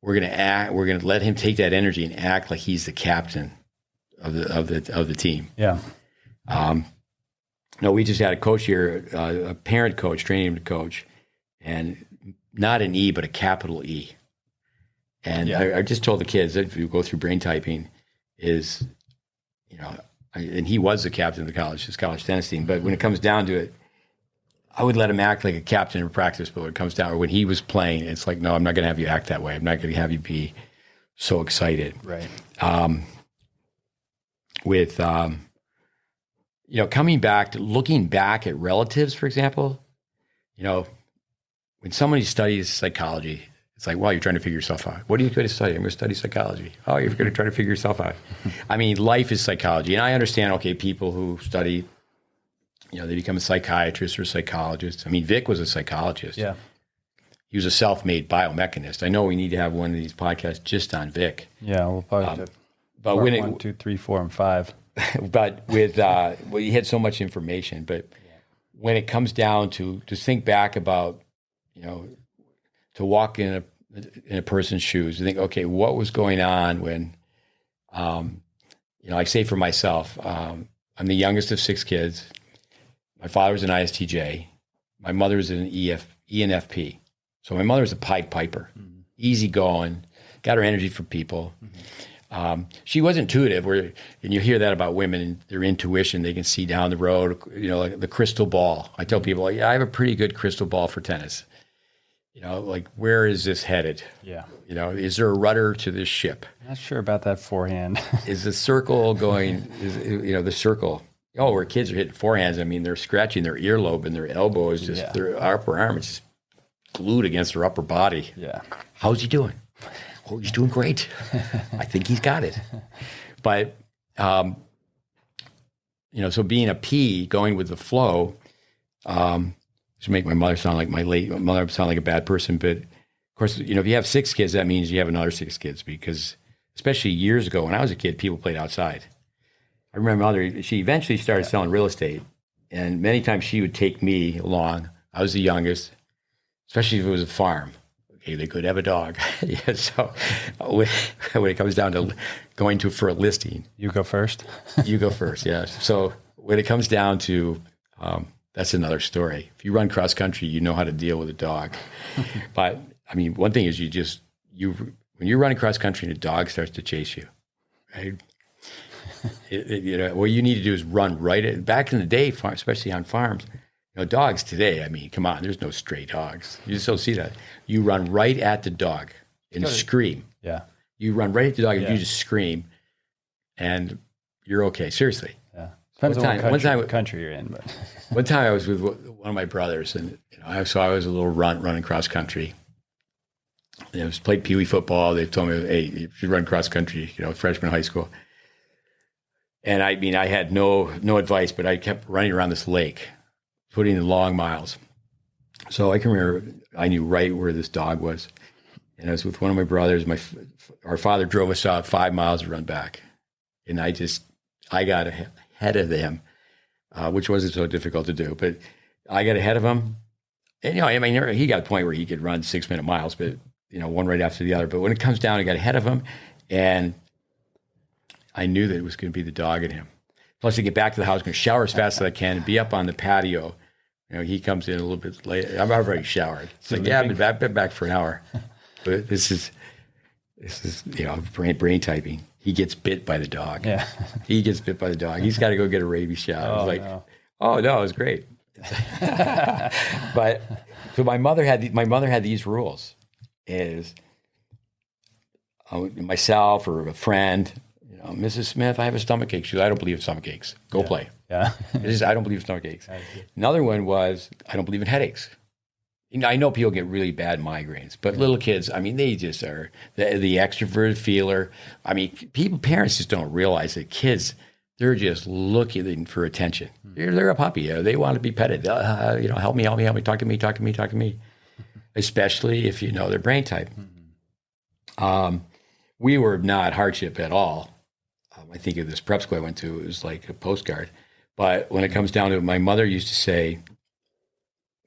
We're going to let him take that energy and act like he's the captain of the team. Yeah. No, we just had a coach here, a parent coach, training him to coach, and not an E, but a capital E. And I just told the kids that if you go through brain typing is, and he was the captain of his college tennis team. But when it comes down to it, I would let him act like a captain in practice. But when it comes down, or when he was playing, it's like, no, I'm not going to have you act that way. I'm not going to have you be so excited. Right. Coming back to looking back at relatives, for example, when somebody studies psychology, it's like, wow, you're trying to figure yourself out. What are you going to study? I'm going to study psychology. Oh, you're going to try to figure yourself out. I mean, life is psychology. And I understand, people who study, they become a psychiatrist or a psychologist. I mean, Vic was a psychologist. Yeah. He was a self-made biomechanist. I know we need to have one of these podcasts just on Vic. Yeah, we'll probably but when 1, 2, 3, 4, and 5. But with, he had so much information. But when it comes down to think back about, to walk in a person's shoes and think, okay, what was going on when, I say for myself, I'm the youngest of 6 kids. My father was an ISTJ. My mother was an ENFP. So my mother was a Pied Piper, easygoing, got her energy from people. She was intuitive, and you hear that about women and their intuition. They can see down the road, like the crystal ball. I tell people, I have a pretty good crystal ball for tennis. like where is this headed? Yeah. Is there a rudder to this ship? Not sure about that forehand. Is the circle going, the circle, where kids are hitting forehands, I mean, they're scratching their earlobe and their elbow is just, their upper arm is just glued against their upper body. Yeah. How's he doing? Oh, he's doing great. I think he's got it. But, so being a P, going with the flow, to make my mother sound like a bad person. But of course, if you have 6 kids, that means you have another 6 kids, because especially years ago when I was a kid, people played outside. I remember my mother, she eventually started selling real estate, and many times she would take me along. I was the youngest, especially if it was a farm. Okay, they could have a dog. So when it comes down to going for a listing. You go first? You go first, yeah. So when it comes down to, that's another story. If you run cross country, you know how to deal with a dog. But I mean, one thing is when you're running cross country and a dog starts to chase you, right? What you need to do is run right. Back in the day, especially on farms, dogs today, I mean, come on, there's no stray dogs. You just don't see that. You run right at the dog and scream. Yeah. You run right at the dog and you just scream, and you're okay. Seriously. Yeah. Depends on what country you're in. But one time I was with one of my brothers, and I was a little running cross country. I played Pee Wee football. They told me, hey, you should run cross country, freshman high school. And I mean, I had no advice, but I kept running around this lake, putting in long miles. So I can remember, I knew right where this dog was. And I was with one of my brothers. Our father drove us out 5 miles to run back. And I got ahead of him, which wasn't so difficult to do. But I got ahead of him. And, I mean, he got a point where he could run 6-minute miles, but, one right after the other. But when it comes down, I got ahead of him. And I knew that it was going to be the dog in him. Plus, to get back to the house, I'm going to shower as fast as I can and be up on the patio. He comes in a little bit late. I've already showered. It's like, I've been back for an hour. But this is brain typing. He gets bit by the dog. Yeah. He gets bit by the dog. He's got to go get a rabies shot. I was like, oh no, it was great. But so my mother had these rules: is myself or a friend, Mrs. Smith, I have a stomach ache. She goes, I don't believe in stomach aches. Go play. Yeah. I don't believe in stomach aches. Another one was, I don't believe in headaches. I know people get really bad migraines, but little kids, I mean, they just are the extroverted feeler. I mean, parents just don't realize that kids, they're just looking for attention. They're a puppy. They want to be petted. Help me. Talk to me. Especially if you know their brain type. We were not hardship at all. I think of this prep school I went to, it was like a postcard. But when it comes down to it, my mother used to say,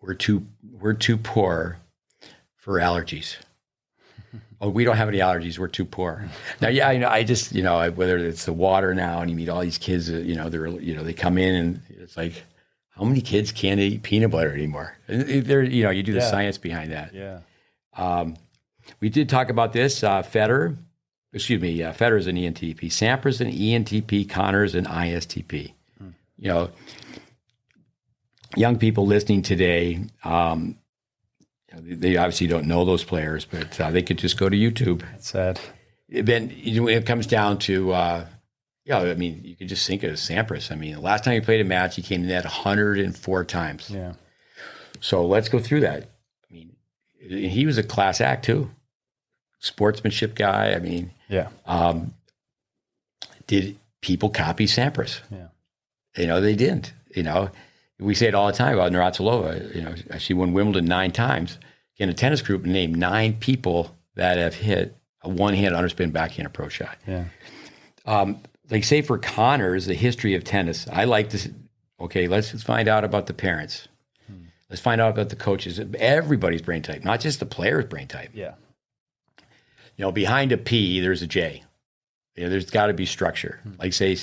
we're too poor for allergies. Oh, we don't have any allergies. We're too poor. Now, I just, whether it's the water now and you meet all these kids, they come in and it's like, how many kids can't eat peanut butter anymore? And you do the science behind that. Yeah. We did talk about this. Federer's an ENTP. Sampra's an ENTP. Connor's an ISTP. Young people listening today, they obviously don't know those players, but they could just go to YouTube. That's sad. Then when it comes down to, I mean, you could just think of Sampras. I mean, the last time he played a match, he came in net 104 times. Yeah. So let's go through that. I mean, he was a class act too. Sportsmanship guy. I mean, did people copy Sampras? Yeah. They didn't. We say it all the time about Navratilova. She won Wimbledon 9 times. In a tennis group, name 9 people that have hit a one-hand underspin backhand approach shot. Yeah. Like say for Connors, the history of tennis. I like this. Okay, let's find out about the parents. Let's find out about the coaches. Everybody's brain type, not just the player's brain type. Yeah. Behind a P, there's a J. There's got to be structure. Like say,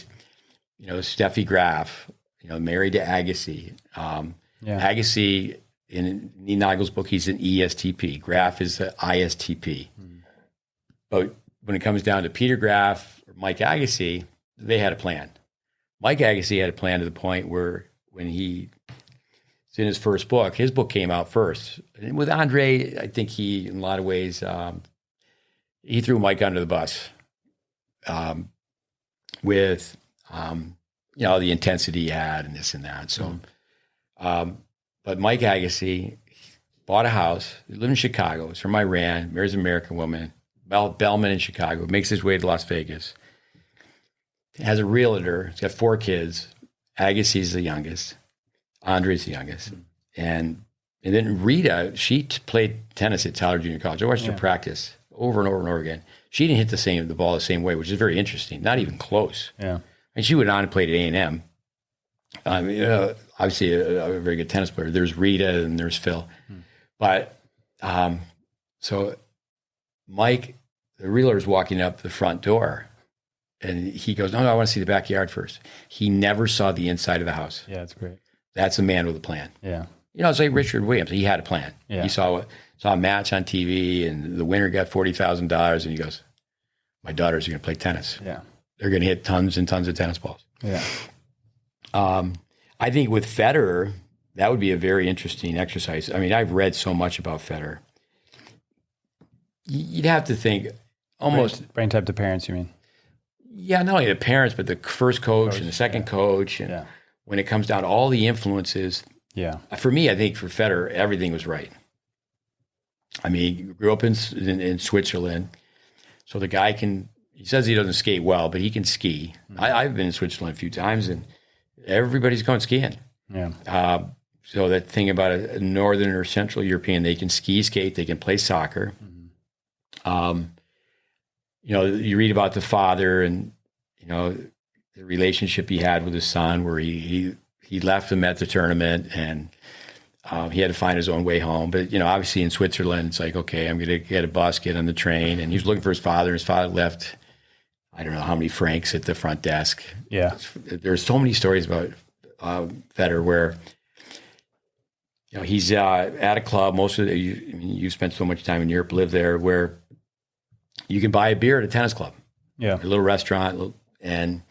Steffi Graf. Married to Agassi. Agassi, in Niednagel's book, he's an ESTP. Graf is an ISTP. But when it comes down to Peter Graf or Mike Agassi, they had a plan. Mike Agassi had a plan to the point where when he It's in his first book. His book came out first. And with Andre, I think he, in a lot of ways, he threw Mike under the bus with, the intensity he had and this and that. So, but Mike Agassi bought a house. He lived in Chicago. He's from Iran, marries an American woman, Bellman in Chicago, makes his way to Las Vegas. Has a realtor. He's got 4 kids. Agassi's the youngest. Andre's the youngest. And then Rita, she played tennis at Tyler Junior College. I watched her practice over and over and over again. She didn't hit the ball the same way, which is very interesting. Not even close. Yeah. And she went on and played at A&M. Obviously a very good tennis player. There's Rita and there's Phil. But so Mike, the realtor's walking up the front door. And he goes, no, I want to see the backyard first. He never saw the inside of the house. Yeah, that's great. That's a man with a plan. Yeah. It's like Richard Williams. He had a plan. Yeah. He saw a match on TV, and the winner got $40,000, and he goes, my daughters are going to play tennis. Yeah. They're going to hit tons and tons of tennis balls. Yeah. I think with Federer, that would be a very interesting exercise. I mean, I've read so much about Federer. You'd have to think almost... Brain type to parents, you mean? Yeah, not only the parents, but the first coach and the second coach. And when it comes down to all the influences, for me, I think for Federer, everything was right. I mean, he grew up in Switzerland. So the guy he says he doesn't skate well, but he can ski. I've been in Switzerland a few times, and everybody's going skiing. Yeah. So that thing about a Northern or Central European, they can ski, skate, they can play soccer. You read about the father and, the relationship he had with his son, where he left him at the tournament and he had to find his own way home. But, obviously in Switzerland, it's like, okay, I'm going to get a bus, get on the train. And he was looking for his father. And his father left, I don't know how many francs at the front desk. Yeah. There's so many stories about Federer where, he's at a club. Most of you spent so much time in Europe, lived there, where you can buy a beer at a tennis club. Yeah. A little restaurant. And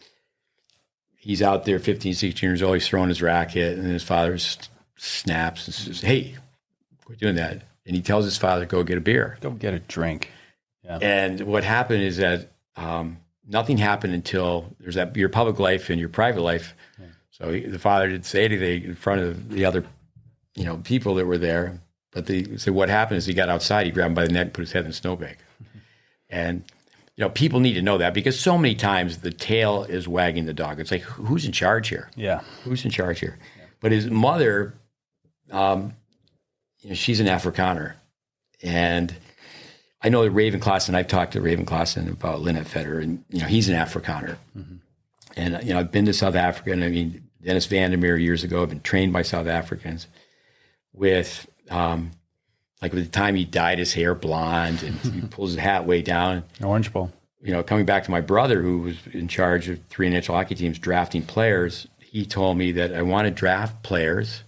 he's out there 15, 16 years old. He's throwing his racket, and his father snaps and says, hey, quit doing that. And he tells his father, go get a beer. Go get a drink. Yeah. And what happened is that nothing happened until there's your public life and your private life. Yeah. So the father didn't say anything in front of the other, people that were there. But so what happened is he got outside, he grabbed him by the neck, put his head in a snowbank. And, people need to know that, because so many times the tail is wagging the dog. It's like, who's in charge here? Yeah. Who's in charge here? Yeah. But his mother, she's an Afrikaner. And I know that Raven Klaassen, I've talked to Raven Klaassen about Lynette Federer, and, he's an Afrikaner. Mm-hmm. And, I've been to South Africa, and I mean, Dennis Vandermeer years ago, I've been trained by South Africans with, like with the time he dyed his hair blonde and he pulls his hat way down. Orange Bowl. Coming back to my brother, who was in charge of 3 national hockey teams drafting players, he told me that I want to draft players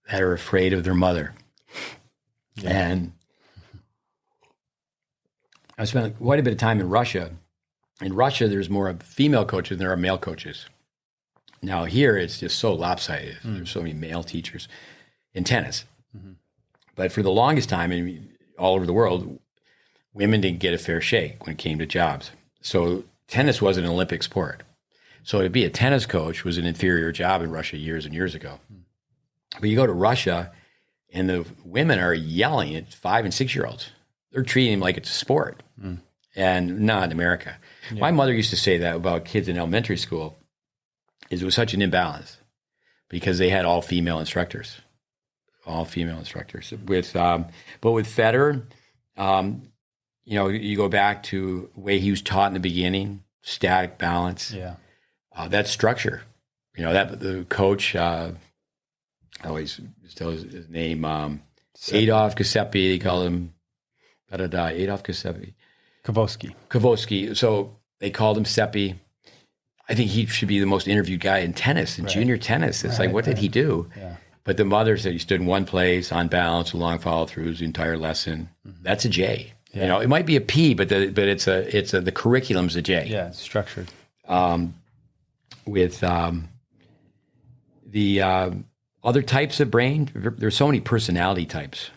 that are afraid of their mother. Yeah. And I spent quite a bit of time in Russia. In Russia, there's more female coaches than there are male coaches. Now here, it's just so lopsided. There's so many male teachers in tennis. Mm-hmm. But for the longest time, all over the world, women didn't get a fair shake when it came to jobs. So tennis wasn't an Olympic sport. So to be a tennis coach was an inferior job in Russia years and years ago. But you go to Russia, and the women are yelling at 5 and 6 year olds. They're treating them like it's a sport, and not in America. Yeah. My mother used to say that about kids in elementary school. It was such an imbalance because they had all female instructors. But with Federer, you go back to the way he was taught in the beginning, static balance. Yeah. That structure, that the coach, I always tell his name, Adolf Giuseppe, they call him, Adolf Giuseppe. Kavoski. So they called him Seppi. I think he should be the most interviewed guy in tennis, in junior tennis. It's what did he do? Yeah. But the mother said he stood in one place, on balance, long follow-throughs, the entire lesson. Mm-hmm. That's a J. Yeah. It might be a P, but the curriculum's a J. Yeah, it's structured. With other types of brain. There's so many personality types.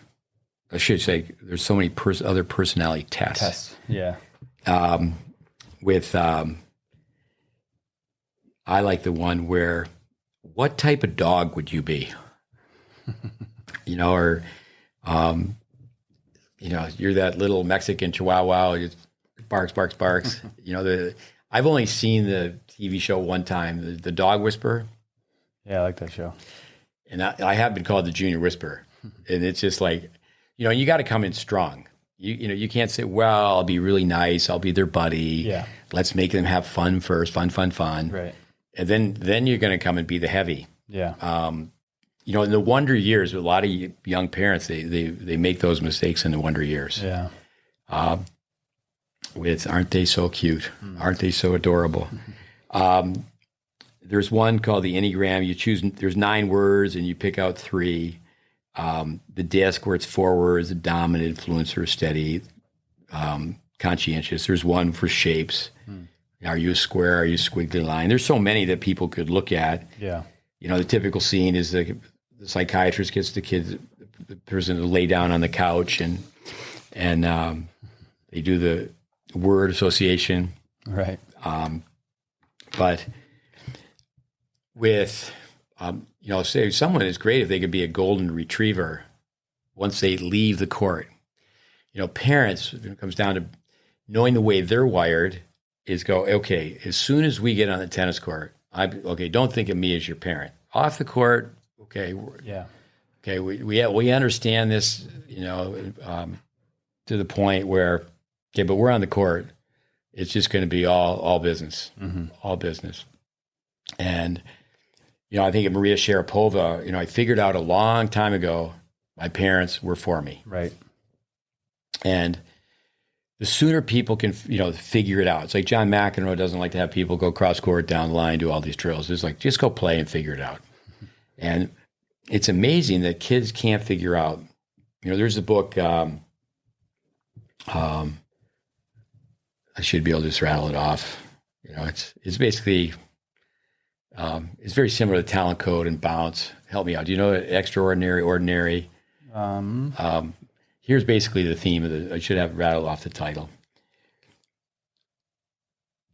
I should say there's so many other personality tests. Yeah. I like the one where, what type of dog would you be? Or, you're that little Mexican Chihuahua, it barks. I've only seen the TV show one time, the Dog Whisperer. Yeah, I like that show. And I have been called the Junior Whisperer. And it's just like, you got to come in strong. You can't say, well, I'll be really nice. I'll be their buddy. Yeah. Let's make them have fun first. Fun. Right. And then you're going to come and be the heavy. Yeah. In the wonder years, a lot of young parents, they make those mistakes in the wonder years. Yeah. With, aren't they so cute? Aren't they so adorable? There's one called the Enneagram. You choose, there's 9 words and you pick out 3. The disc, where it's 4 words, the dominant, influencer, steady, conscientious. There's one for shapes. Are you a square? Are you a squiggly line? There's so many that people could look at. Yeah. The typical scene is the psychiatrist gets the person to lay down on the couch and they do the word association. Right. But with, say someone is great if they could be a golden retriever once they leave the court. Parents, when it comes down to knowing the way they're wired, is go, okay, as soon as we get on the tennis court, don't think of me as your parent. Off the court, okay. Yeah. Okay, we understand this, to the point where, okay, but we're on the court. It's just going to be all business, all business. And, I think of Maria Sharapova, I figured out a long time ago, my parents were for me. Right. And the sooner people can, figure it out. It's like John McEnroe doesn't like to have people go cross court, down the line, do all these drills. It's like, just go play and figure it out. And it's amazing that kids can't figure out. There's a book, I should be able to just rattle it off. It's basically, it's very similar to Talent Code and Bounce. Help me out. Do you know extraordinary, ordinary? Here's basically the theme of I should have rattled off the title.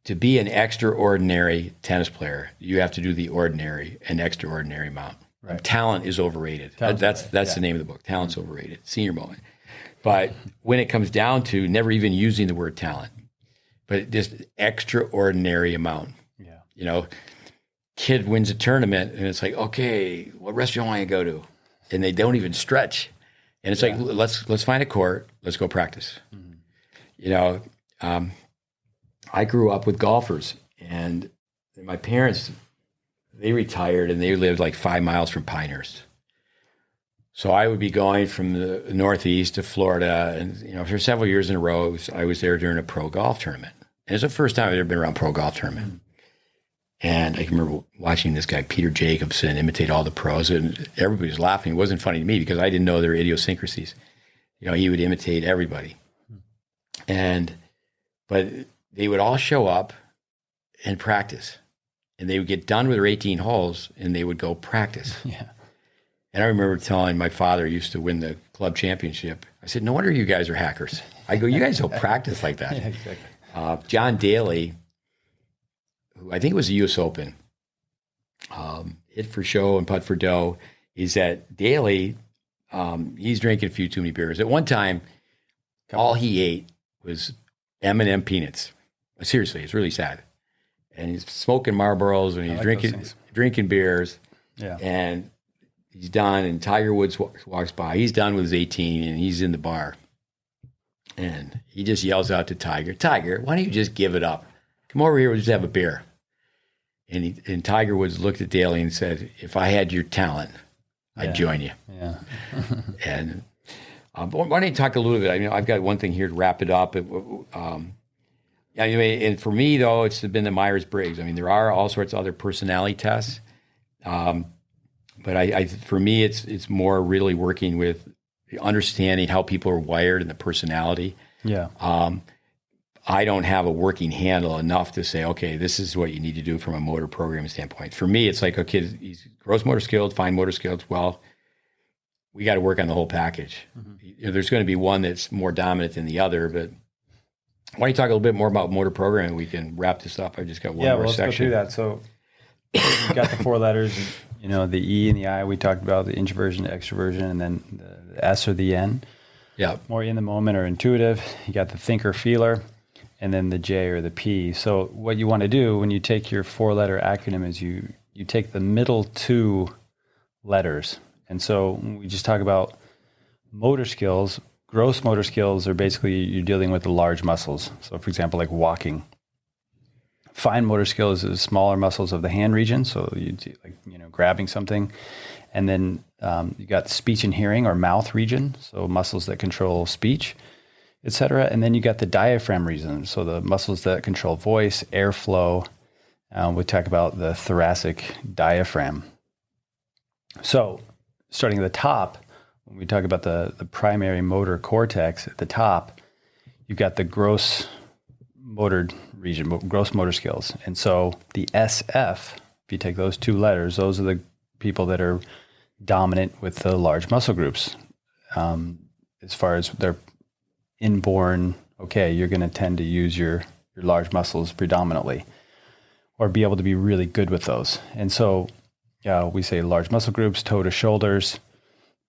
To be an extraordinary tennis player, you have to do the ordinary and extraordinary amount. Right. Talent is overrated. That's the name of the book. Talent's overrated. Senior moment. But when it comes down to never even using the word talent, but just extraordinary amount. Yeah. Kid wins a tournament and it's like, okay, what restaurant do I go to? And they don't even stretch. And it's like, let's find a court. Let's go practice. I grew up with golfers, and my parents, they retired and they lived like 5 miles from Pinehurst. So I would be going from the Northeast to Florida, and for several years in a row, I was there during a pro golf tournament. And it's the first time I'd ever been around a pro golf tournament. And I can remember watching this guy, Peter Jacobson, imitate all the pros, and everybody was laughing. It wasn't funny to me because I didn't know their idiosyncrasies. He would imitate everybody. But they would all show up and practice. And they would get done with their 18 holes, and they would go practice. Yeah. And I remember telling my father used to win the club championship. I said, no wonder you guys are hackers. I go, you guys don't practice like that. Yeah, exactly. John Daly, who I think it was the U.S. Open, hit for show and putt for dough, is that Daly, he's drinking a few too many beers. At one time, all he ate was M&M peanuts. Seriously, it's really sad. And he's smoking Marlboros and he's drinking beers. Yeah. And he's done, and Tiger Woods walks by. He's done with his 18, and he's in the bar. And he just yells out to Tiger, why don't you just give it up? Come over here, we'll just have a beer. And Tiger Woods looked at Daly and said, if I had your talent, I'd join you. Yeah. And why don't you talk a little bit? I've got one thing here to wrap it up. And for me, though, it's been the Myers-Briggs. There are all sorts of other personality tests. But for me, it's more really working with understanding how people are wired and the personality. Yeah. I don't have a working handle enough to say, okay, this is what you need to do from a motor programming standpoint. For me, it's like, okay, he's gross motor skilled, fine motor skills. Well, we got to work on the whole package. There's going to be one that's more dominant than the other, but why don't you talk a little bit more about motor programming? We can wrap this up. I just got one more let's section. Go through that. So you got the 4 letters, the E and the I we talked about, the introversion, extroversion, and then the S or the N. Yeah. More in the moment or intuitive. You got the thinker, feeler, and then the J or the P. So what you want to do when you take your 4-letter acronym is you take the middle 2 letters. And so when we just talk about motor skills, gross motor skills are basically you're dealing with the large muscles. So for example, like walking. Fine motor skills is smaller muscles of the hand region. So you do like, grabbing something. And then you got speech and hearing or mouth region. So muscles that control speech, etc. And then you got the diaphragm region. So the muscles that control voice, airflow. We talk about the thoracic diaphragm. So starting at the top, when we talk about the primary motor cortex at the top, you've got the gross motor region, gross motor skills. And so the SF, if you take those 2 letters, those are the people that are dominant with the large muscle groups. As far as their inborn, you're going to tend to use your large muscles predominantly or be able to be really good with those. And so we say large muscle groups, toe to shoulders.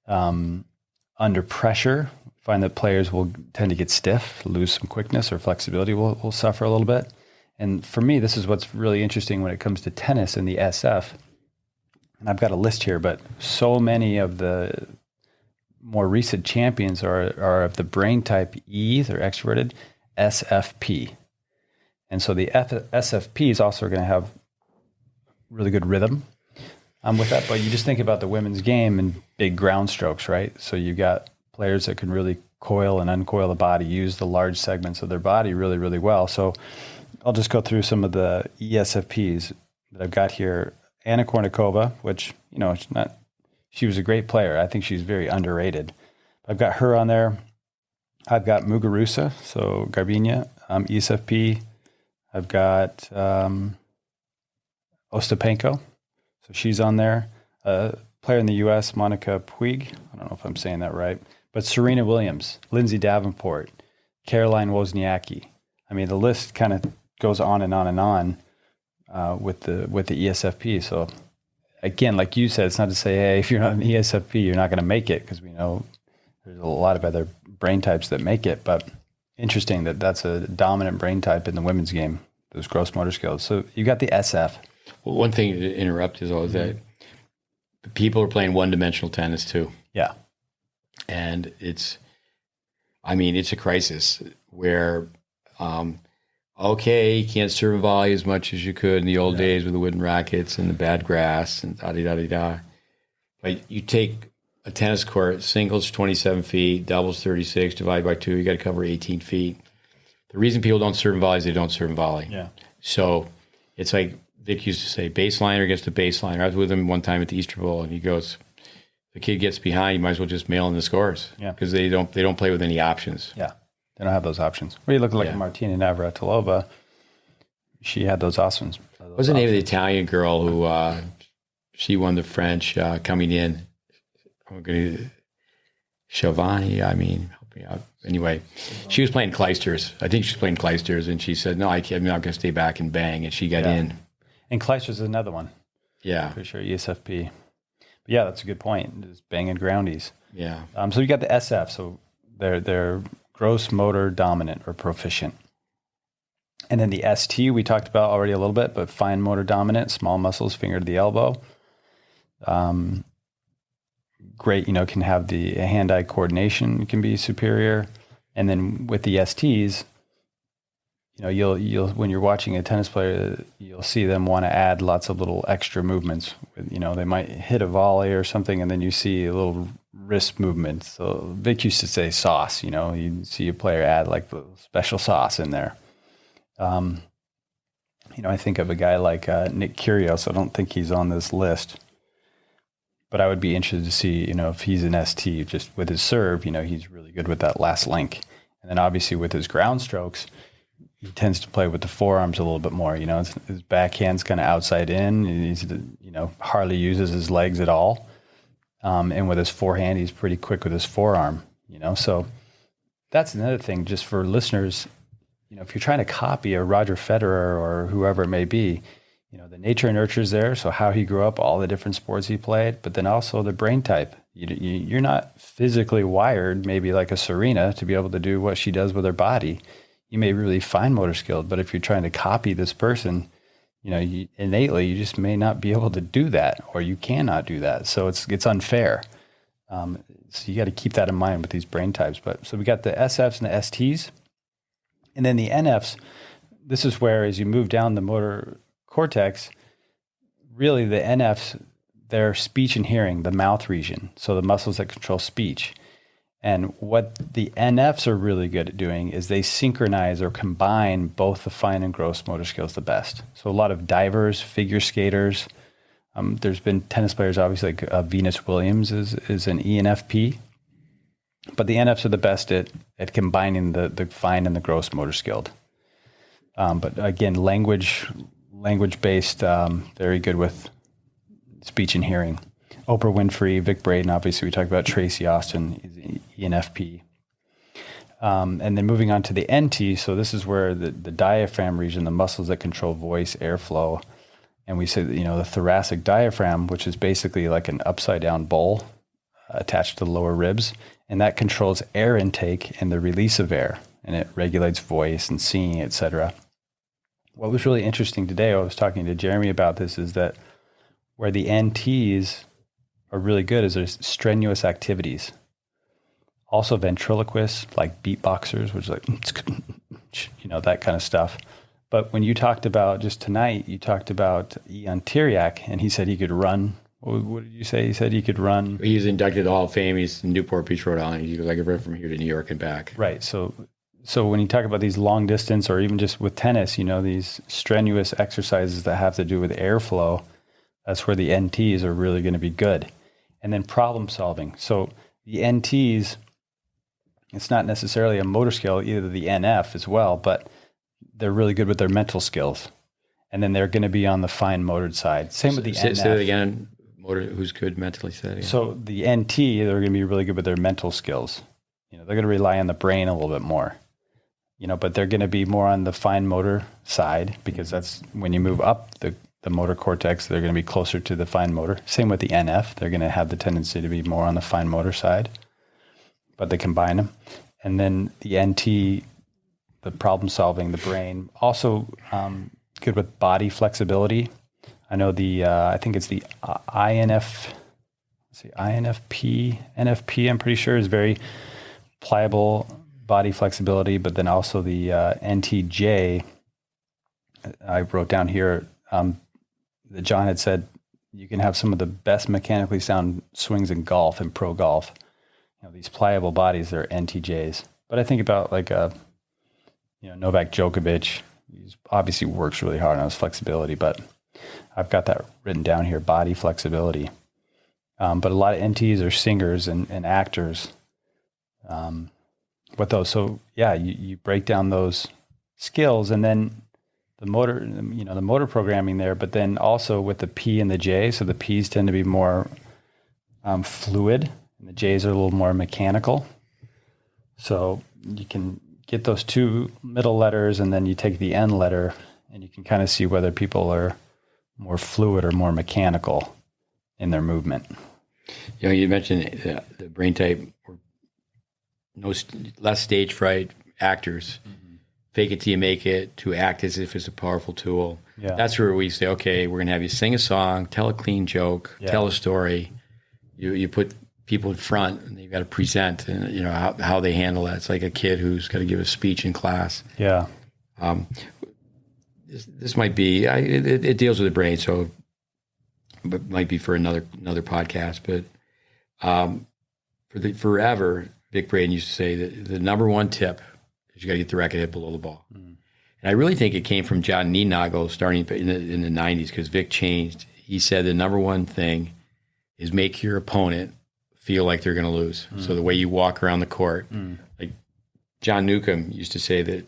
Under pressure, find that players will tend to get stiff, lose some quickness, or flexibility will suffer a little bit. And for me, this is what's really interesting when it comes to tennis and the SF. And I've got a list here, but so many of the more recent champions are of the brain type E, they're extroverted, SFP. And so the SFPs also are going to have really good rhythm with that. But you just think about the women's game and big ground strokes, right? So you've got players that can really coil and uncoil the body, use the large segments of their body really, really well. So I'll just go through some of the ESFPs that I've got here. Anna Kournikova, which, she was a great player. I think she's very underrated. I've got her on there. I've got Muguruza, so Garbiñe, ESFP. I've got Ostapenko, so she's on there. Player in the U.S., Monica Puig. I don't know if I'm saying that right. But Serena Williams, Lindsay Davenport, Caroline Wozniacki. I mean, the list kind of goes on and on and on with the ESFP. So again, like you said, it's not to say, hey, if you're not an ESFP, you're not going to make it, because we know there's a lot of other brain types that make it. But interesting that that's a dominant brain type in the women's game, those gross motor skills. So you got the SF. Well, one thing to interrupt is always that people are playing one-dimensional tennis too. Yeah. And it's a crisis where, you can't serve and volley as much as you could in the old days with the wooden rackets and the bad grass and da-da-da-da-da. But you take a tennis court, singles 27 feet, doubles 36, divided by 2, you got to cover 18 feet. The reason people don't serve and volley is they don't serve and volley. Yeah. So it's like Vic used to say, baseliner against the baseliner. I was with him one time at the Easter Bowl, and he goes, the kid gets behind, you might as well just mail in the scores. Yeah. Because they don't play with any options. Yeah. They don't have those options. Well, you look like Martina Navratilova. She had those options. What's the name of the Italian girl who she won the French coming in? I'm going to Giovanni. Help me out. Anyway, she was playing Kleisters. I think she was playing Kleisters, and she said, "No, I'm not going to stay back and bang." And she got in. And Kleisters is another one. Yeah, pretty sure ESFP. But yeah, that's a good point. Just banging groundies. Yeah. So you got the SF. So they're gross motor dominant or proficient. And then the ST we talked about already a little bit, but fine motor dominant, small muscles, finger to the elbow. Great, can have the hand-eye coordination can be superior. And then with the STs, you'll when you're watching a tennis player, you'll see them want to add lots of little extra movements. They might hit a volley or something, and then you see a little wrist movement. So Vic used to say sauce, you see a player add like the special sauce in there. I think of a guy like Nick Kyrgios. I don't think he's on this list, but I would be interested to see, if he's an ST, just with his serve, he's really good with that last link. And then obviously with his ground strokes, he tends to play with the forearms a little bit more. His backhand's kind of outside in. He's, hardly uses his legs at all. And with his forehand, he's pretty quick with his forearm, So that's another thing just for listeners, if you're trying to copy a Roger Federer or whoever it may be, the nature and nurture is there. So how he grew up, all the different sports he played, but then also the brain type. You're not physically wired, maybe like a Serena, to be able to do what she does with her body. You may really fine motor skilled, but if you're trying to copy this person, innately, you just may not be able to do that, or you cannot do that. So it's unfair. So you got to keep that in mind with these brain types. So we got the Esfps and the STs, and then the NFs. This is where, as you move down the motor cortex, really the NFs, they're speech and hearing, the mouth region. So the muscles that control speech. And what the NFs are really good at doing is they synchronize or combine both the fine and gross motor skills the best. So a lot of divers, figure skaters, there's been tennis players, obviously, like Venus Williams is an ENFP. But the NFs are the best at combining the fine and the gross motor skilled. But again, language-based, very good with speech and hearing. Oprah Winfrey, Vic Braden, obviously we talked about Tracy Austin, is ENFP. And then moving on to the NT, so this is where the diaphragm region, the muscles that control voice, airflow, and we say that, the thoracic diaphragm, which is basically like an upside down bowl attached to the lower ribs, and that controls air intake and the release of air, and it regulates voice and singing, etc. What was really interesting today, I was talking to Jeremy about this, is that where the NTs are really good is there's strenuous activities. Also ventriloquists, like beatboxers, which is like, that kind of stuff. But when you talked about, just tonight, you talked about Ian Tiriac, and he said he could run. What did you say? He said he could run. He was inducted to the Hall of Fame. He's in Newport Beach, Rhode Island. He goes, I could run from here to New York and back. Right. So when you talk about these long distance, or even just with tennis, these strenuous exercises that have to do with airflow, that's where the NTs are really going to be good. And then problem solving. So the NTs, it's not necessarily a motor skill, either the NF as well, but they're really good with their mental skills. And then they're going to be on the fine motored side. Same with the NF. Say that again. Motor, who's good mentally? Say that again. So the NT, they're going to be really good with their mental skills. They're going to rely on the brain a little bit more. But they're going to be more on the fine motor side, because that's when you move up the motor cortex, they're going to be closer to the fine motor. Same with the NF. They're going to have the tendency to be more on the fine motor side, but they combine them. And then the NT, the problem solving, the brain, also good with body flexibility. I know I think it's the NFP, I'm pretty sure, is very pliable body flexibility, but then also the NTJ, I wrote down here, that John had said you can have some of the best mechanically sound swings in golf and pro golf. These pliable bodies, they're NTJs. But I think about like Novak Djokovic. He obviously works really hard on his flexibility, but I've got that written down here, body flexibility. But a lot of NTs are singers and actors with those. So yeah, you break down those skills, and then the motor programming there, but then also with the P and the J. So the P's tend to be more fluid, and the J's are a little more mechanical. So you can get those two middle letters, and then you take the N letter, and you can kind of see whether people are more fluid or more mechanical in their movement. You mentioned the brain type, less stage fright, actors. Mm-hmm. Fake it till you make it, to act as if it's a powerful tool. Yeah. That's where we say, okay, we're going to have you sing a song, tell a clean joke, tell a story. You put people in front, and they've got to present, and how they handle that. It's like a kid who's got to give a speech in class. Yeah. This might be it deals with the brain, so it might be for another podcast. But forever, Vic Braden used to say that the number one tip is you got to get the racket hit below the ball. Mm. And I really think it came from John Niednagel starting in the 90s, because Vic changed. He said the number one thing is make your opponent feel like they're going to lose. Mm. So the way you walk around the court, like John Newcomb used to say that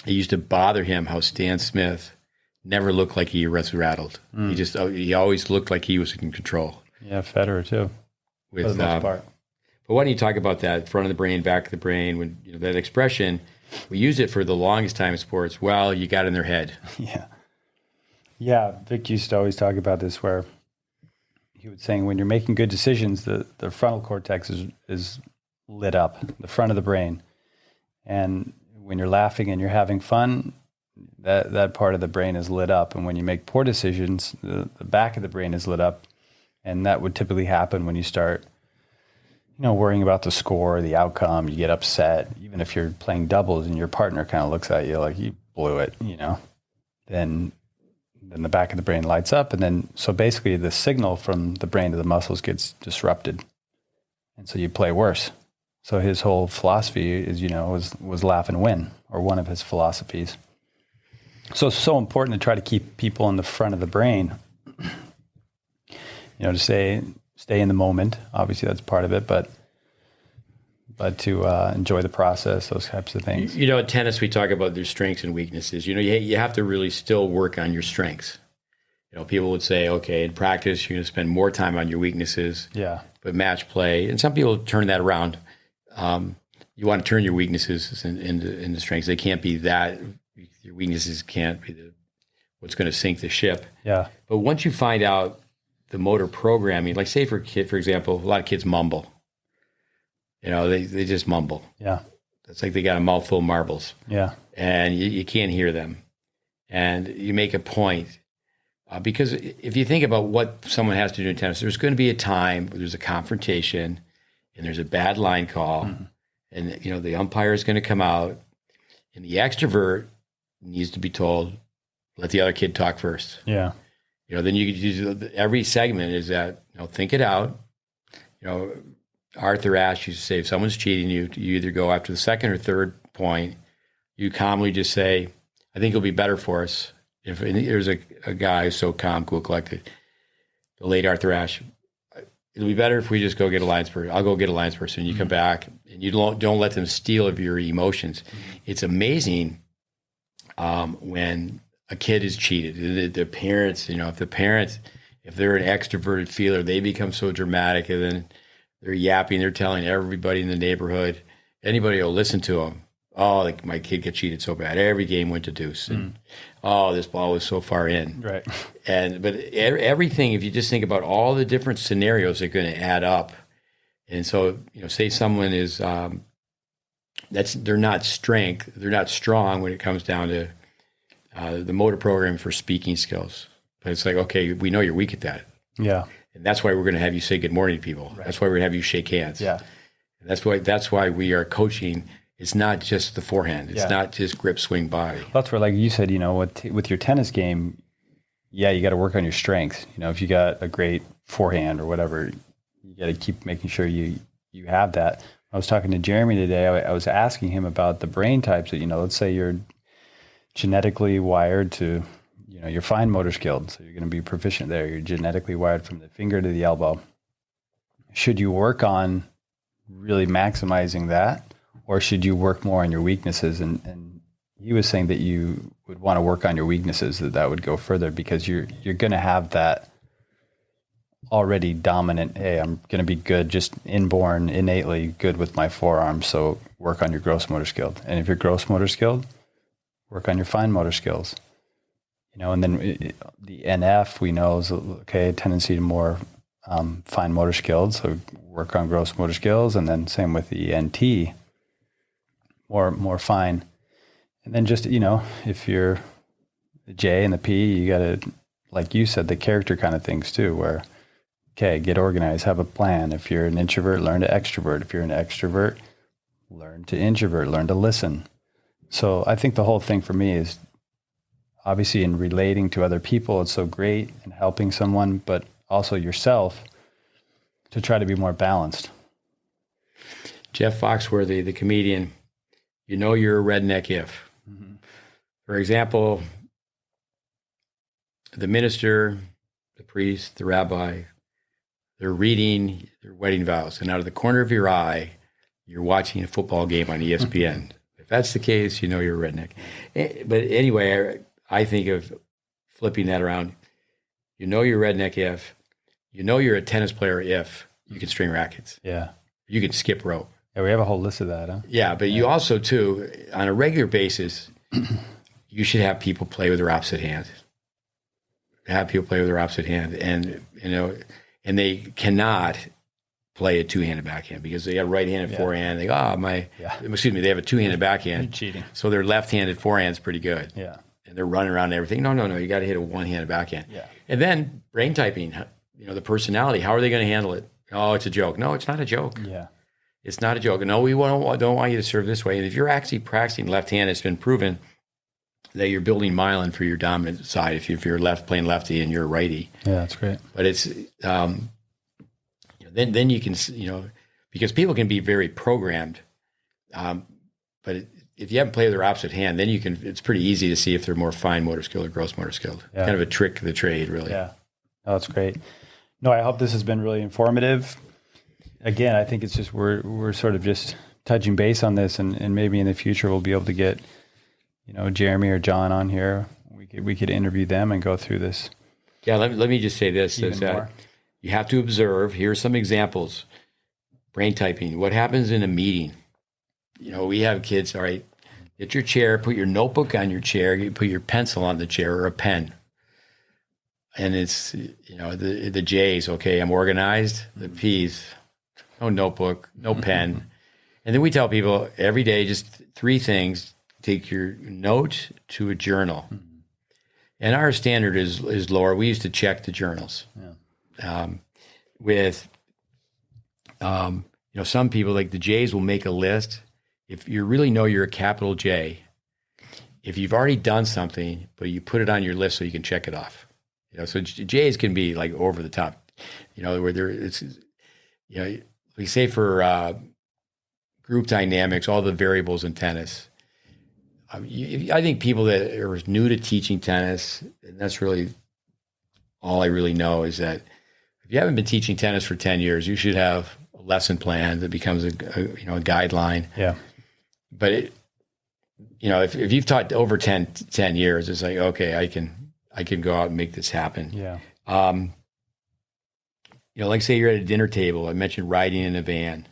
it used to bother him how Stan Smith never looked like he was rattled. He always looked like he was in control. Yeah, Federer too, for the most part. But why don't you talk about that front of the brain, back of the brain? When that expression, we use it for the longest time in sports. Well, you got in their head. Yeah. Vic used to always talk about this, where he was saying when you're making good decisions, the frontal cortex is lit up, the front of the brain, and when you're laughing and you're having fun, that part of the brain is lit up. And when you make poor decisions, the back of the brain is lit up, and that would typically happen when you start worrying about the score, the outcome. You get upset, even if you're playing doubles and your partner kind of looks at you like you blew it, then the back of the brain lights up. And then, so basically the signal from the brain to the muscles gets disrupted. And so you play worse. So his whole philosophy is, was laugh and win, or one of his philosophies. So it's so important to try to keep people in the front of the brain, to stay in the moment. Obviously, that's part of it, but to enjoy the process, those types of things. In tennis, we talk about their strengths and weaknesses. You have to really still work on your strengths. People would say, okay, in practice, you're going to spend more time on your weaknesses. Yeah. But match play, and some people turn that around. You want to turn your weaknesses into strengths. They can't be that. Your weaknesses can't be what's going to sink the ship. Yeah. But once you find out the motor programming, like say for a kid, for example, a lot of kids mumble. They just mumble. Yeah. It's like they got a mouthful of marbles. Yeah. And you can't hear them. And you make a point. Because if you think about what someone has to do in tennis, there's going to be a time where there's a confrontation and there's a bad line call. Mm-hmm. And, the umpire is going to come out. And the extrovert needs to be told, let the other kid talk first. Yeah. Then you could use every segment is that, think it out. Arthur Ashe used to say, if someone's cheating you either go after the second or third point, you calmly just say, I think it'll be better for us. If there's a guy who's so calm, cool, collected, the late Arthur Ashe, it'll be better if we just go get a lines person. I'll go get a lines person. You come back and you don't let them steal of your emotions. It's amazing when a kid is cheated. The parents, if they're an extroverted feeler, they become so dramatic, and then they're yapping. They're telling everybody in the neighborhood. Anybody will listen to them. Oh, like my kid got cheated so bad. Every game went to deuce. And, this ball was so far in. Right. But everything, if you just think about all the different scenarios, they're going to add up. And so, say someone is, they're not strong when it comes down to the motor program for speaking skills. But it's like, okay, we know you're weak at that. Yeah. And that's why we're going to have you say good morning to people. Right. That's why we're going to have you shake hands. Yeah. And that's why we are coaching. It's not just the forehand. It's not just grip, swing, body. That's where, like you said, with your tennis game, you got to work on your strengths. If you got a great forehand or whatever, you got to keep making sure you have that. I was talking to Jeremy today. I was asking him about the brain types that, let's say you're genetically wired to, you're fine motor skilled, so you're going to be proficient there. You're genetically wired from the finger to the elbow. Should you work on really maximizing that? Or should you work more on your weaknesses? And he was saying that you would want to work on your weaknesses, that would go further, because you're going to have that already dominant, hey, I'm going to be good, just innately good with my forearm, so work on your gross motor skilled. And if you're gross motor skilled, work on your fine motor skills. And then the NF we know is, okay, tendency to more fine motor skills, so work on gross motor skills. And then same with the NT, more fine. And then just, if you're the J and the P, you got to, like you said, the character kind of things too, where, okay, get organized, have a plan. If you're an introvert, learn to extrovert. If you're an extrovert, learn to introvert, learn to listen. So I think the whole thing for me is obviously in relating to other people, it's so great in helping someone, but also yourself to try to be more balanced. Jeff Foxworthy, the comedian, you're a redneck if. Mm-hmm. For example, the minister, the priest, the rabbi, they're reading their wedding vows, and out of the corner of your eye, you're watching a football game on ESPN. that's the case, you know you're a redneck. But anyway, I think of flipping that around. You know you're a redneck if, you know you're a tennis player if you can string rackets. Yeah. You can skip rope. Yeah, we have a whole list of that, huh? Yeah, but you also, too, on a regular basis, you should have people play with their opposite hand. Have people play with their opposite hand. And, you know, and they cannot play a two-handed backhand because they got a right-handed forehand. They go, excuse me, they have a two-handed backhand. You're cheating. So their left-handed forehand's pretty good. Yeah. And they're running around and everything. No, you got to hit a one-handed backhand. Yeah. And then brain typing, you know, the personality, how are they going to handle it? Oh, it's a joke. No, it's not a joke. Yeah. It's not a joke. No, we don't want you to serve this way. And if you're actually practicing left-handed, it's been proven that you're building myelin for your dominant side if you're playing lefty and you're a righty. Yeah, that's great. But it's then you can, you know, because people can be very programmed. But if you haven't played with their opposite hand, then it's pretty easy to see if they're more fine motor skilled or gross motor skilled. Yeah. Kind of a trick of the trade, really. Yeah. Oh, that's great. No, I hope this has been really informative. Again, I think it's just we're sort of just touching base on this, and maybe in the future we'll be able to get, you know, Jeremy or John on here. We could interview them and go through this. Yeah, let me just say this: is that you have to observe. Here are some examples. Brain typing. What happens in a meeting? You know, we have kids. All right, get your chair, put your notebook on your chair, you put your pencil on the chair or a pen. And it's, you know, the J's, okay, I'm organized. The P's, no notebook, no pen. And then we tell people every day, just 3 things. Take your note to a journal. And our standard is lower. We used to check the journals. Yeah. You know, some people, like the J's, will make a list. If you really know you're a capital J, if you've already done something, but you put it on your list so you can check it off. You know, so J's can be like over the top, you know, where it's, you know, we say for group dynamics, all the variables in tennis. I think people that are new to teaching tennis, and that's really all I really know, is that if you haven't been teaching tennis for 10 years, you should have a lesson plan that becomes a guideline. Yeah. But you know, if you've taught over 10 years, it's like, okay, I can go out and make this happen. Yeah. You know, like say you're at a dinner table. I mentioned riding in a van.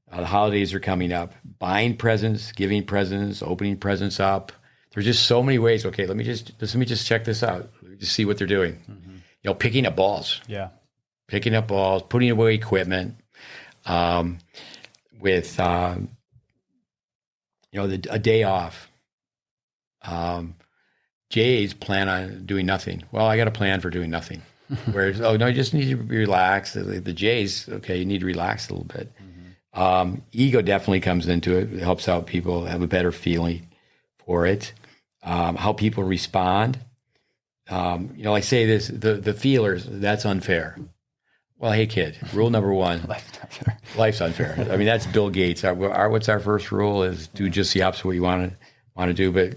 The holidays are coming up. Buying presents, giving presents, opening presents up. There's just so many ways. Okay, let me just check this out. Let me just see what they're doing. Mm-hmm. You know, picking up balls. Yeah. Picking up balls, putting away equipment. With you know, a day off. J's plan on doing nothing. Well, I got a plan for doing nothing. Whereas, oh no, you just need to relax. The J's, okay, you need to relax a little bit. Mm-hmm. Ego definitely comes into it. It helps out people have a better feeling for it. How people respond. You know, like say this, the feelers, that's unfair. Well, hey kid, rule number 1, life's unfair. I mean, that's Bill Gates. What's our first rule is do just the opposite of what you want to do. But,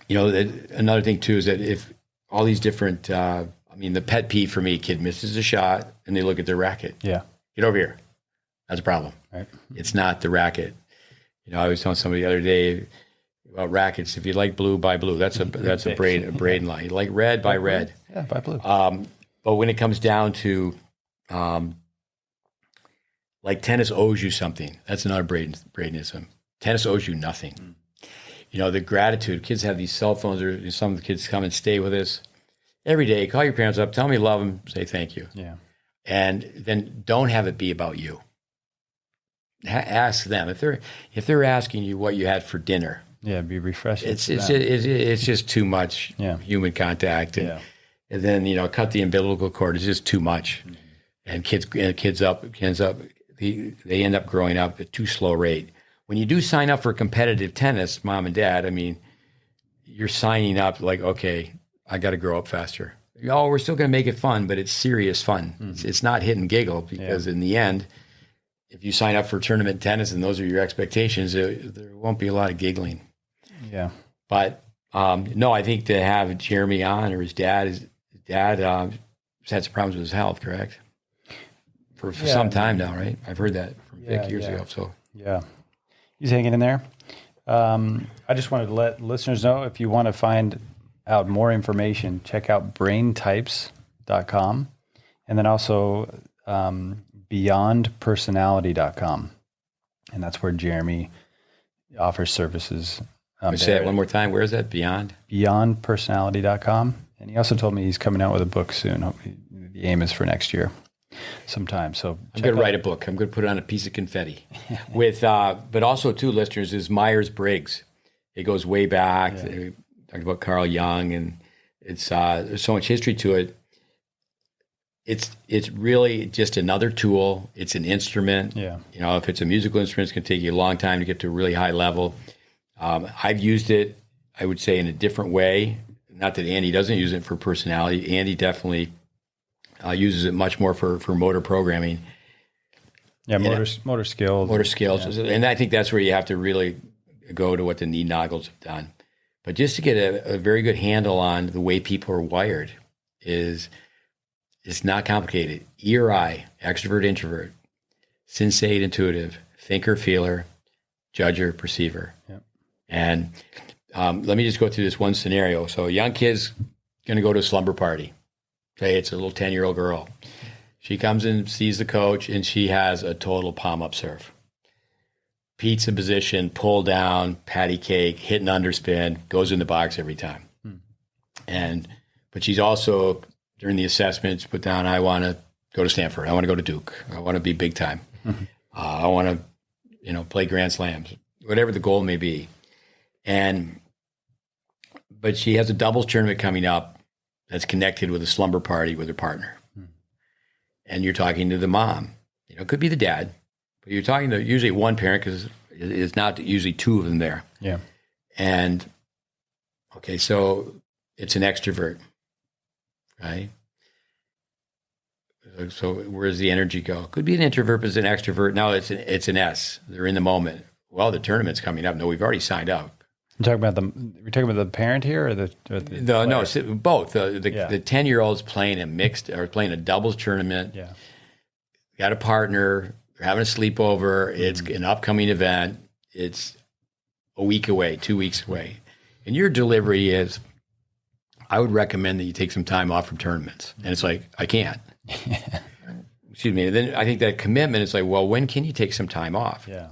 you know, another thing too, is that if all these different, I mean, the pet peeve for me, kid misses a shot and they look at their racket. Yeah. Get over here. That's a problem. Right. It's not the racket. You know, I was telling somebody the other day about rackets. If you like blue, buy blue. That's a Braden line. You like red, buy red. Yeah, buy blue. But when it comes down to, like tennis owes you something, that's another Bradenism. Tennis owes you nothing. Mm. You know, the gratitude. Kids have these cell phones, or some of the kids come and stay with us every day. Call your parents up, tell them you love them, say thank you. Yeah. And then don't have it be about you. Ask them if they're asking you what you had for dinner. Yeah, be refreshing. It's just too much human contact. And, and then, you know, cut the umbilical cord. It's just too much. Mm-hmm. And kids they end up growing up at too slow rate. When you do sign up for competitive tennis, mom and dad, I mean, you're signing up like, okay, I got to grow up faster. Oh, we're still going to make it fun, but it's serious fun. Mm-hmm. It's not hit and giggle, because in the end, if you sign up for tournament tennis and those are your expectations, there won't be a lot of giggling. Yeah. But no, I think to have Jeremy on, or his dad had some problems with his health, correct? For some time now, right? I've heard that from Vic years ago. So He's hanging in there. I just wanted to let listeners know, if you want to find out more information, check out braintypes.com, and then also beyondpersonality.com. And that's where Jeremy offers services. Say it one more time. Where is that? Beyondpersonality.com. And he also told me he's coming out with a book soon. The aim is for next year sometime. So I'm going to write a book. I'm going to put it on a piece of confetti. But also, too, listeners, is Myers-Briggs. It goes way back. Yeah. Talked about Carl Jung, and it's there's so much history to it. It's really just another tool. It's an instrument. Yeah. If it's a musical instrument, it's going to take you a long time to get to a really high level. I've used it, I would say, in a different way. Not that Andy doesn't use it for personality. Andy definitely uses it much more for motor programming. Yeah, motor skills. Motor skills. Yeah. And I think that's where you have to really go to what the Niednagels have done. But just to get a very good handle on the way people are wired it's not complicated. E or I, extrovert, introvert, sensate, intuitive, thinker, feeler, judger, perceiver. Yeah. And let me just go through this one scenario. So a young kid's going to go to a slumber party. Okay, it's a little 10-year-old girl. She comes in, sees the coach, and she has a total palm-up serve. Pizza position, pull down, patty cake, hit an underspin, goes in the box every time. But she's also, during the assessments, put down, I want to go to Stanford. I want to go to Duke. I want to be big time. Mm-hmm. I want to, play Grand Slams, whatever the goal may be. But she has a doubles tournament coming up that's connected with a slumber party with her partner. And you're talking to the mom. It could be the dad, but you're talking to usually one parent, because it's not usually two of them there. Yeah. And, okay, so it's an extrovert, right? So where does the energy go? Could be an introvert, but it's an extrovert. Now it's an S. They're in the moment. Well, the tournament's coming up. No, we've already signed up. We're talking about the parent here, or the no, both. The 10-year-old's playing a doubles tournament. Yeah. Got a partner. They're having a sleepover. It's an upcoming event. It's a week away, 2 weeks away. And your delivery is, I would recommend that you take some time off from tournaments. And it's like, I can't. Excuse me. And then I think that commitment is like, well, when can you take some time off? Yeah.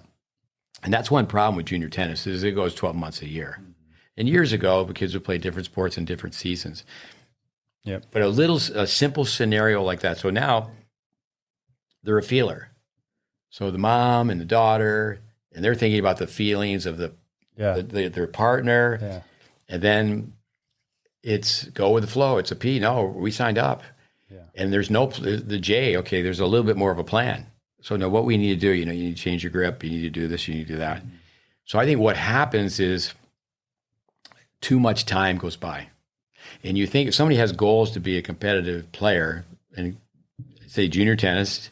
And that's one problem with junior tennis, is it goes 12 months a year. And years ago, the kids would play different sports in different seasons. Yep. But a simple scenario like that. So now they're a feeler. So the mom and the daughter, and they're thinking about the feelings of their partner. Yeah. And then it's go with the flow. It's a P. No, we signed up. Yeah. And there's the J. Okay, there's a little bit more of a plan. So now what we need to do, you need to change your grip. You need to do this. You need to do that. Mm-hmm. So I think what happens is too much time goes by. And you think if somebody has goals to be a competitive player, and say junior tennis,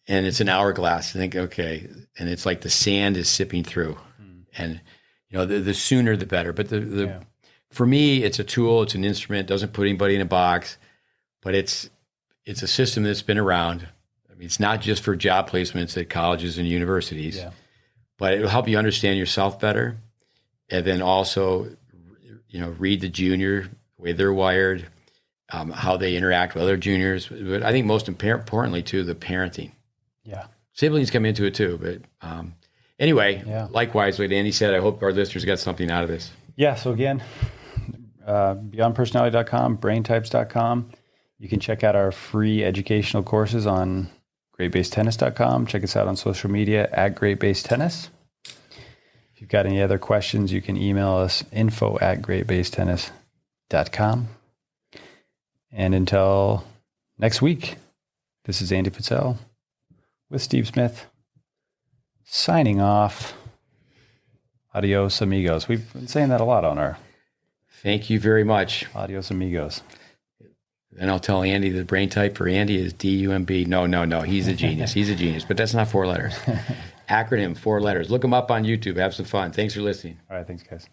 and it's an hourglass, think, okay, and it's like the sand is sipping through. And, the sooner the better. But for me, it's a tool, it's an instrument, doesn't put anybody in a box, but it's a system that's been around. It's not just for job placements at colleges and universities, but it'll help you understand yourself better. And then also, read the junior, the way they're wired, how they interact with other juniors. But I think most importantly, too, the parenting. Yeah. Siblings come into it, too. But anyway, likewise, like Andy said, I hope our listeners got something out of this. Yeah. So again, beyondpersonality.com, braintypes.com. You can check out our free educational courses on GreatBaseTennis.com. Check us out on social media at GreatBase Tennis. If you've got any other questions, you can email us info@GreatBaseTennis.com. And until next week, this is Andy Fitzell with Steve Smith signing off. Adios, amigos. We've been saying that a lot on our. Thank you very much. Adios, amigos. And I'll tell Andy the brain type for Andy is DUMB. No. He's a genius. He's a genius. But that's not 4 letters. Acronym, 4 letters. Look him up on YouTube. Have some fun. Thanks for listening. All right. Thanks, guys.